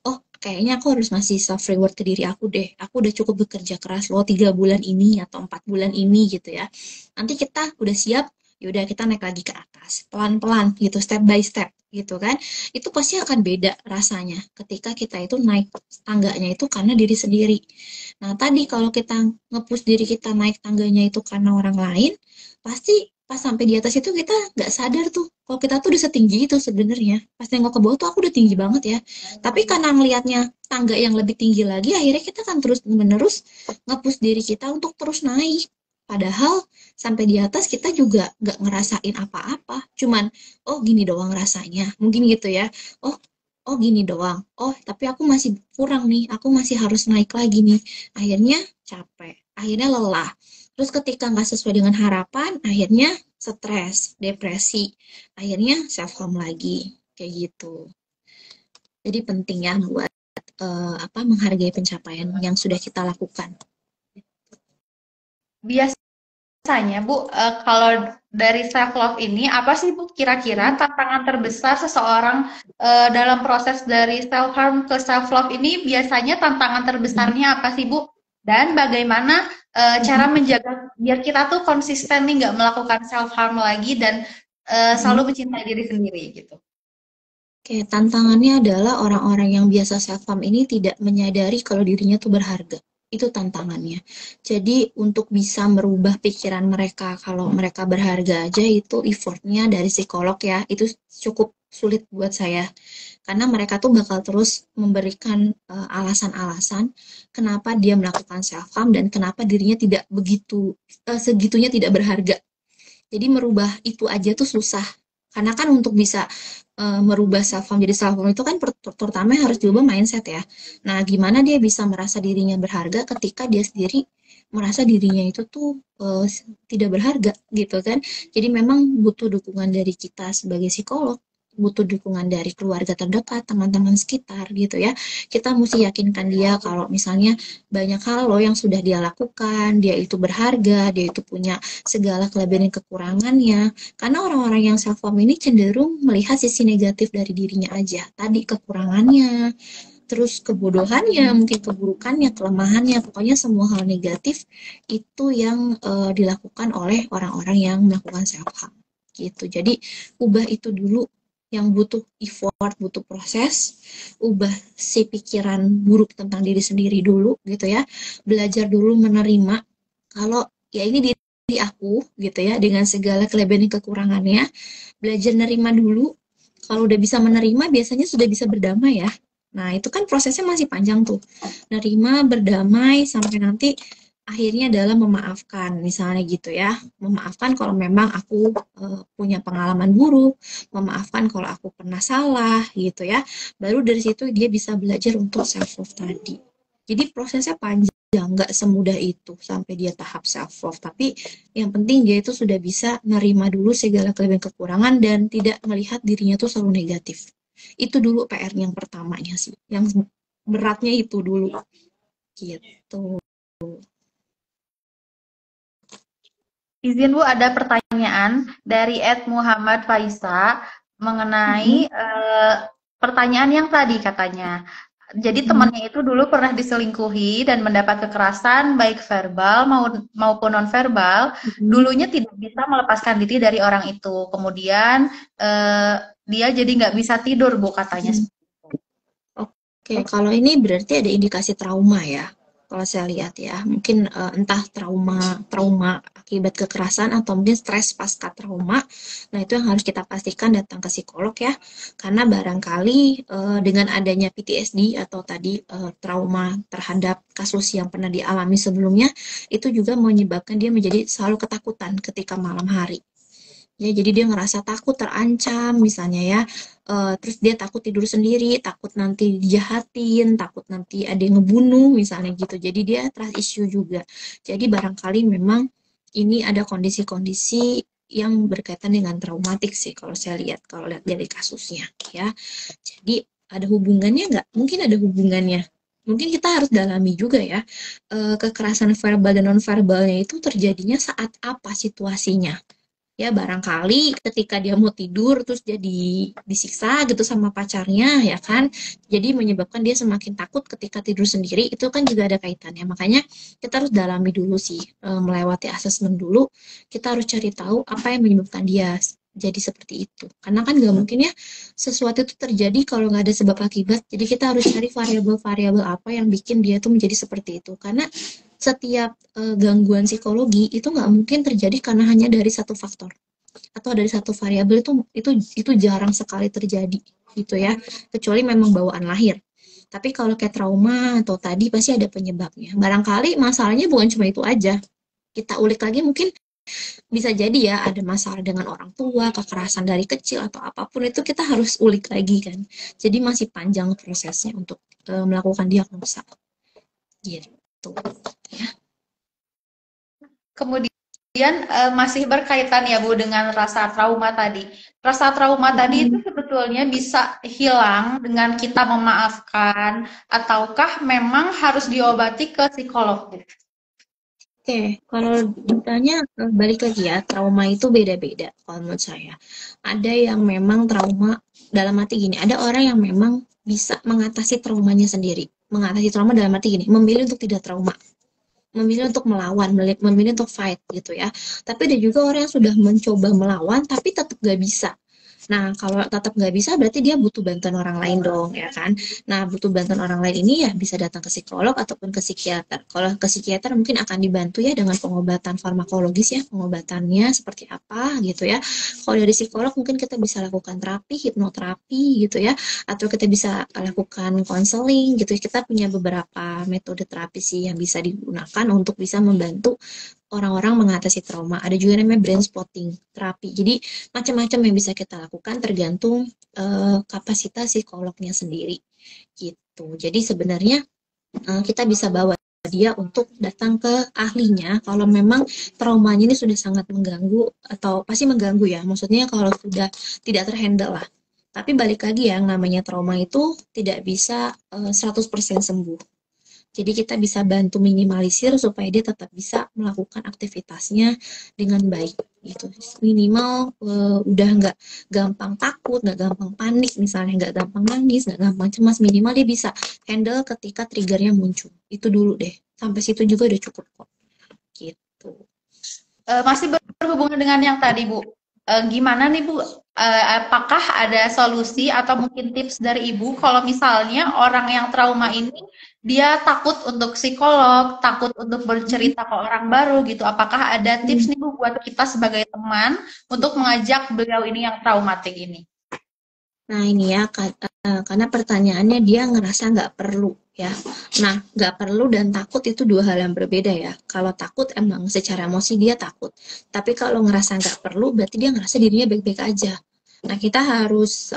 Oh, kayaknya aku harus ngasih self reward ke diri aku deh. Aku udah cukup bekerja keras loh 3 bulan ini atau 4 bulan ini gitu ya. Nanti kita udah siap, ya udah kita naik lagi ke atas, pelan-pelan gitu, step by step gitu kan. Itu pasti akan beda rasanya ketika kita itu naik tangganya itu karena diri sendiri. Nah, tadi kalau kita nge-push diri kita naik tangganya itu karena orang lain, pasti pas sampai di atas itu kita nggak sadar tuh kalau kita tuh udah setinggi itu sebenarnya. Pas nengok ke bawah tuh aku udah tinggi banget ya. Tapi karena ngelihatnya tangga yang lebih tinggi lagi, akhirnya kita kan terus menerus nge-push diri kita untuk terus naik. Padahal sampai di atas kita juga nggak ngerasain apa-apa. Cuman, oh gini doang rasanya. Mungkin gitu ya. Oh, oh gini doang. Oh, tapi aku masih kurang nih. Aku masih harus naik lagi nih. Akhirnya capek. Akhirnya lelah. Terus ketika nggak sesuai dengan harapan, akhirnya stres, depresi. Akhirnya self-harm lagi. Kayak gitu. Jadi penting ya buat menghargai pencapaian yang sudah kita lakukan. Biasanya, Bu, kalau dari self love ini apa sih, Bu, kira-kira tantangan terbesar seseorang dalam proses dari self harm ke self love ini biasanya tantangan terbesarnya apa sih, Bu? Dan bagaimana cara menjaga biar kita tuh konsisten nih nggak melakukan self harm lagi dan selalu mencintai diri sendiri gitu. Oke, tantangannya adalah orang-orang yang biasa self-harm ini tidak menyadari kalau dirinya tuh berharga. Itu tantangannya. Jadi untuk bisa merubah pikiran mereka kalau mereka berharga aja itu effortnya dari psikolog ya, itu cukup sulit buat saya. Karena mereka tuh bakal terus memberikan alasan-alasan kenapa dia melakukan self-harm dan kenapa dirinya tidak begitu, segitunya tidak berharga. Jadi merubah itu aja tuh susah. Karena kan untuk bisa merubah self-harm jadi self-harm itu kan pertama harus diubah mindset ya. Nah, gimana dia bisa merasa dirinya berharga ketika dia sendiri merasa dirinya itu tuh tidak berharga gitu kan. Jadi memang butuh dukungan dari kita sebagai psikolog, butuh dukungan dari keluarga terdekat, teman-teman sekitar gitu ya. Kita mesti yakinkan dia kalau misalnya banyak hal loh yang sudah dia lakukan, dia itu berharga, dia itu punya segala kelebihan dan kekurangannya. Karena orang-orang yang self-harm ini cenderung melihat sisi negatif dari dirinya aja. Tadi kekurangannya, terus kebodohannya, mungkin keburukannya, kelemahannya, pokoknya semua hal negatif itu yang dilakukan oleh orang-orang yang melakukan self-harm gitu. Jadi ubah itu dulu yang butuh effort, butuh proses, ubah si pikiran buruk tentang diri sendiri dulu gitu ya. Belajar dulu menerima kalau ya ini diri aku gitu ya dengan segala kelebihan dan kekurangannya. Belajar nerima dulu. Kalau udah bisa menerima biasanya sudah bisa berdamai ya. Nah, itu kan prosesnya masih panjang tuh. Nerima, berdamai sampai nanti akhirnya adalah memaafkan misalnya gitu ya. Memaafkan kalau memang aku punya pengalaman buruk, memaafkan kalau aku pernah salah gitu ya. Baru dari situ dia bisa belajar untuk self love tadi. Jadi prosesnya panjang, nggak semudah itu sampai dia tahap self love. Tapi yang penting dia itu sudah bisa nerima dulu segala kelebihan kekurangan dan tidak melihat dirinya tuh selalu negatif. Itu dulu PR yang pertamanya sih. Yang beratnya itu dulu. Gitu. Izin, Bu, ada pertanyaan dari Ed Muhammad Faisa mengenai pertanyaan yang tadi katanya. Jadi temannya itu dulu pernah diselingkuhi dan mendapat kekerasan baik verbal maupun non-verbal. Dulunya tidak bisa melepaskan diri dari orang itu. Kemudian dia jadi nggak bisa tidur, Bu, katanya. Oke, kalau ini berarti ada indikasi trauma ya. Kalau saya lihat ya, mungkin entah trauma akibat kekerasan atau mungkin stres pasca trauma. Nah, itu yang harus kita pastikan datang ke psikolog ya. Karena barangkali dengan adanya PTSD atau tadi trauma terhadap kasus yang pernah dialami sebelumnya, itu juga menyebabkan dia menjadi selalu ketakutan ketika malam hari. Ya, jadi dia ngerasa takut terancam misalnya ya, terus dia takut tidur sendiri, takut nanti dijahatin, takut nanti ada yang ngebunuh misalnya gitu. Jadi dia trust issue juga. Jadi barangkali memang ini ada kondisi-kondisi yang berkaitan dengan traumatik sih kalau saya lihat, kalau lihat dari kasusnya ya. Jadi ada hubungannya nggak? Mungkin ada hubungannya. Mungkin kita harus dalami juga ya, kekerasan verbal dan non-verbalnya itu terjadinya saat apa situasinya. Ya barangkali ketika dia mau tidur terus jadi disiksa gitu sama pacarnya ya kan. Jadi menyebabkan dia semakin takut ketika tidur sendiri, itu kan juga ada kaitannya. Makanya kita harus dalami dulu sih, melewati asesmen dulu. Kita harus cari tahu apa yang menyebabkan dia jadi seperti itu. Karena kan nggak mungkin ya sesuatu itu terjadi kalau nggak ada sebab akibat. Jadi kita harus cari variabel-variabel apa yang bikin dia tuh menjadi seperti itu. Karena setiap gangguan psikologi itu nggak mungkin terjadi karena hanya dari satu faktor atau dari satu variabel. Itu jarang sekali terjadi gitu ya, kecuali memang bawaan lahir. Tapi kalau kayak trauma atau tadi pasti ada penyebabnya. Barangkali masalahnya bukan cuma itu aja. Kita ulik lagi, mungkin bisa jadi ya ada masalah dengan orang tua, kekerasan dari kecil atau apapun itu, kita harus ulik lagi kan. Jadi masih panjang prosesnya untuk melakukan diagnosa gitu. Kemudian masih berkaitan ya Bu dengan rasa trauma tadi. Rasa trauma tadi itu sebetulnya bisa hilang dengan kita memaafkan, ataukah memang harus diobati ke psikolog, Bu? Oke, kalau ditanya balik lagi ya, trauma itu beda-beda kalau menurut saya. Ada yang memang trauma dalam arti gini, ada orang yang memang bisa mengatasi traumanya sendiri. Mengatasi trauma dalam arti gini, memilih untuk tidak trauma, memilih untuk melawan, memilih untuk fight gitu ya. Tapi ada juga orang yang sudah mencoba melawan tapi tetap gak bisa. Nah, kalau tetap nggak bisa, berarti dia butuh bantuan orang lain dong, ya kan? Nah, butuh bantuan orang lain ini ya bisa datang ke psikolog ataupun ke psikiater. Kalau ke psikiater mungkin akan dibantu ya dengan pengobatan farmakologis ya, pengobatannya seperti apa gitu ya. Kalau dari psikolog mungkin kita bisa lakukan terapi, hipnoterapi gitu ya, atau kita bisa lakukan konseling gitu. Kita punya beberapa metode terapi sih yang bisa digunakan untuk bisa membantu orang-orang mengatasi trauma. Ada juga namanya brain spotting terapi. Jadi macam-macam yang bisa kita lakukan tergantung kapasitas psikolognya sendiri gitu. Jadi sebenarnya kita bisa bawa dia untuk datang ke ahlinya kalau memang traumanya ini sudah sangat mengganggu, atau pasti mengganggu ya. Maksudnya kalau sudah tidak terhandle lah. Tapi balik lagi ya, namanya trauma itu tidak bisa 100% sembuh. Jadi kita bisa bantu minimalisir supaya dia tetap bisa melakukan aktivitasnya dengan baik gitu. Minimal udah nggak gampang takut, nggak gampang panik, misalnya nggak gampang nangis, nggak gampang cemas. Minimal dia bisa handle ketika triggernya muncul. Itu dulu deh. Sampai situ juga udah cukup kok. Gitu. Masih berhubungan dengan yang tadi Bu. Gimana nih Bu? Apakah ada solusi atau mungkin tips dari Ibu kalau misalnya orang yang trauma ini dia takut untuk psikolog, takut untuk bercerita ke orang baru gitu. Apakah ada tips nih Bu buat kita sebagai teman untuk mengajak beliau ini yang traumatik ini? Nah ini ya, karena pertanyaannya dia ngerasa nggak perlu ya. Nah nggak perlu dan takut itu dua hal yang berbeda ya. Kalau takut emang secara emosi dia takut. Tapi kalau ngerasa nggak perlu berarti dia ngerasa dirinya baik-baik aja. Nah kita harus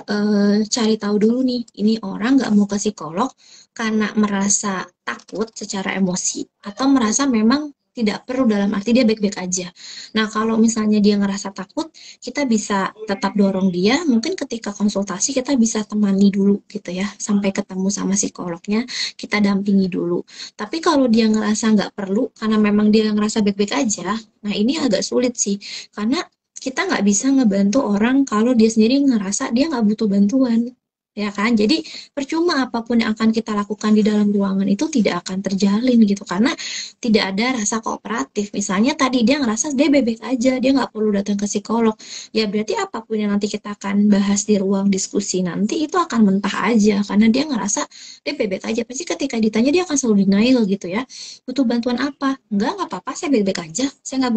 cari tahu dulu nih, ini orang nggak mau ke psikolog karena merasa takut secara emosi atau merasa memang tidak perlu dalam arti dia baik-baik aja. Nah kalau misalnya dia ngerasa takut, kita bisa tetap dorong dia, mungkin ketika konsultasi kita bisa temani dulu gitu ya, sampai ketemu sama psikolognya, kita dampingi dulu. Tapi kalau dia ngerasa nggak perlu, karena memang dia ngerasa baik-baik aja, nah ini agak sulit sih, karena kita nggak bisa ngebantu orang kalau dia sendiri ngerasa dia nggak butuh bantuan. Ya kan, jadi percuma apapun yang akan kita lakukan di dalam ruangan itu tidak akan terjalin gitu, karena tidak ada rasa kooperatif. Misalnya tadi dia ngerasa dia bebek aja, dia nggak perlu datang ke psikolog, ya berarti apapun yang nanti kita akan bahas di ruang diskusi nanti itu akan mentah aja, karena dia ngerasa dia bebek aja. Pasti ketika ditanya dia akan selalu denial gitu ya, butuh bantuan apa? Nggak apa-apa, saya bebek aja, saya nggak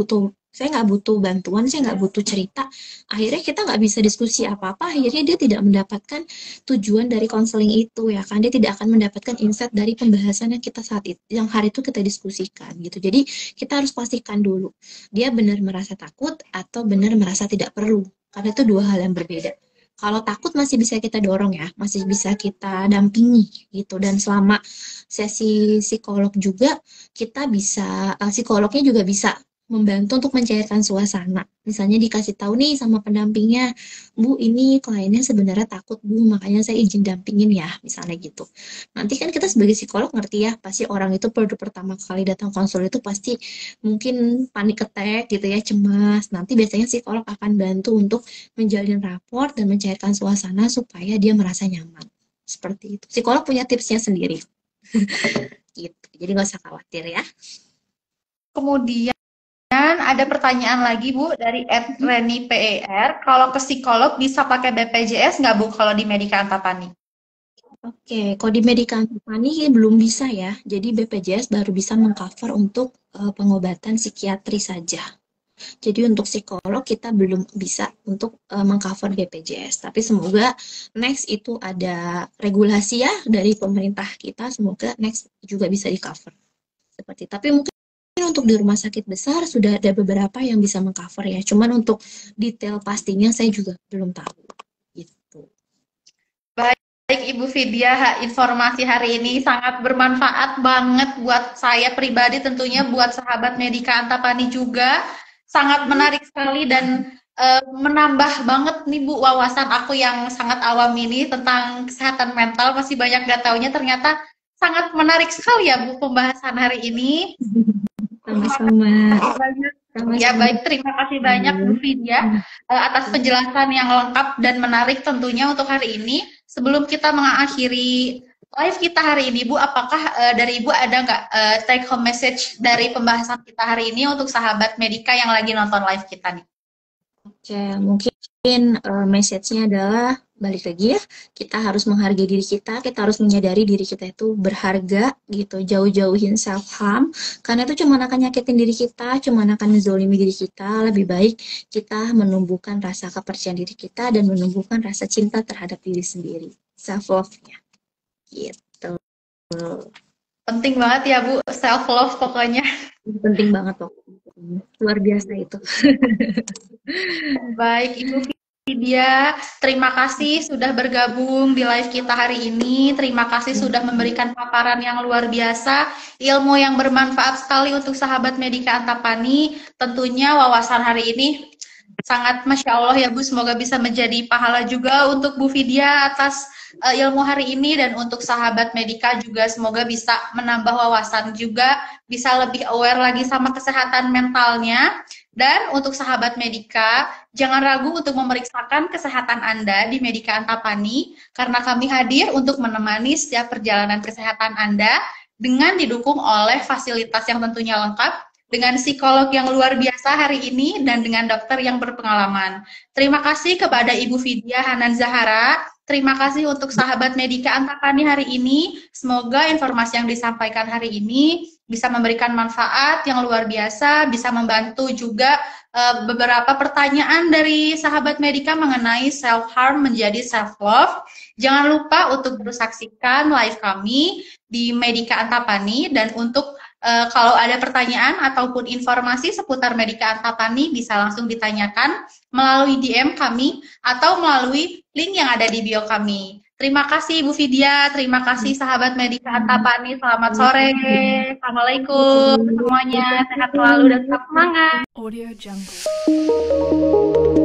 butuh bantuan, saya nggak butuh cerita. Akhirnya kita nggak bisa diskusi apa-apa, akhirnya dia tidak mendapatkan tujuan dari konseling itu ya kan, dia tidak akan mendapatkan insight dari pembahasan yang kita saat itu, yang hari itu kita diskusikan gitu. Jadi kita harus pastikan dulu dia benar merasa takut atau benar merasa tidak perlu, karena itu dua hal yang berbeda. Kalau takut masih bisa kita dorong ya, masih bisa kita dampingi gitu, dan selama sesi psikolog juga kita bisa psikolognya juga bisa membantu untuk mencairkan suasana. Misalnya dikasih tahu nih sama pendampingnya, Bu, ini kliennya sebenarnya takut, Bu, makanya saya izin dampingin ya, misalnya gitu. Nanti kan kita sebagai psikolog ngerti ya, pasti orang itu baru pertama kali datang konsul itu pasti mungkin panik attack gitu ya, cemas. Nanti biasanya psikolog akan bantu untuk menjalin rapor dan mencairkan suasana supaya dia merasa nyaman. Seperti itu. Psikolog punya tipsnya sendiri. Gitu. Jadi nggak usah khawatir ya. Kemudian ada pertanyaan lagi Bu dari @reni PER, kalau ke psikolog bisa pakai BPJS nggak Bu kalau di Medika Antapani? Oke, kalau di Medika Antapani belum bisa ya. Jadi BPJS baru bisa mengcover untuk pengobatan psikiatri saja. Jadi untuk psikolog kita belum bisa untuk mengcover BPJS. Tapi semoga next itu ada regulasi ya dari pemerintah kita. Semoga next juga bisa di cover. Seperti. Tapi mungkin untuk di rumah sakit besar sudah ada beberapa yang bisa mengcover ya. Cuman untuk detail pastinya saya juga belum tahu. Gitu. Baik Ibu Vidya, informasi hari ini sangat bermanfaat banget buat saya pribadi, tentunya buat sahabat Medika Antapani juga. Sangat menarik sekali dan menambah banget nih Bu wawasan aku yang sangat awam ini tentang kesehatan mental, masih banyak gak taunya, ternyata sangat menarik sekali ya Bu pembahasan hari ini. Sama-sama. Ya baik, terima kasih banyak Bu Vidya atas penjelasan yang lengkap dan menarik tentunya untuk hari ini. Sebelum kita mengakhiri live kita hari ini Bu, apakah dari Ibu ada nggak take home message dari pembahasan kita hari ini untuk sahabat Medika yang lagi nonton live kita nih? Oke, mungkin message-nya adalah balik lagi ya, kita harus menghargai diri kita harus menyadari diri kita itu berharga gitu, jauh-jauhin self-harm, karena itu cuma akan nyakitin diri kita, cuma akan menzolimi diri kita. Lebih baik kita menumbuhkan rasa kepercayaan diri kita dan menumbuhkan rasa cinta terhadap diri sendiri, self-love-nya gitu. Penting banget ya Bu, self-love pokoknya. Penting banget loh, luar biasa itu. Baik Ibu Vidya, terima kasih sudah bergabung di live kita hari ini. Terima kasih sudah memberikan paparan yang luar biasa, ilmu yang bermanfaat sekali untuk sahabat Medika Antapani. Tentunya wawasan hari ini sangat Masya Allah ya Bu, semoga bisa menjadi pahala juga untuk Bu Vidya atas ilmu hari ini, dan untuk sahabat Medika juga semoga bisa menambah wawasan juga, bisa lebih aware lagi sama kesehatan mentalnya. Dan untuk sahabat Medika, jangan ragu untuk memeriksakan kesehatan Anda di Medika Antapani, karena kami hadir untuk menemani setiap perjalanan kesehatan Anda dengan didukung oleh fasilitas yang tentunya lengkap, dengan psikolog yang luar biasa hari ini, dan dengan dokter yang berpengalaman. Terima kasih kepada Ibu Vidya Hanan Zahara. Terima kasih untuk sahabat Medika Antapani hari ini. Semoga informasi yang disampaikan hari ini bisa memberikan manfaat yang luar biasa, bisa membantu juga beberapa pertanyaan dari sahabat Medika mengenai self-harm menjadi self-love. Jangan lupa untuk terus saksikan live kami di Medika Antapani, dan untuk kalau ada pertanyaan ataupun informasi seputar Medika Antapani bisa langsung ditanyakan melalui DM kami atau melalui link yang ada di bio kami. Terima kasih Ibu Vidya, terima kasih sahabat Medika Antapani, selamat sore. Assalamualaikum semuanya, sehat selalu dan tetap semangat. Audio Jungle.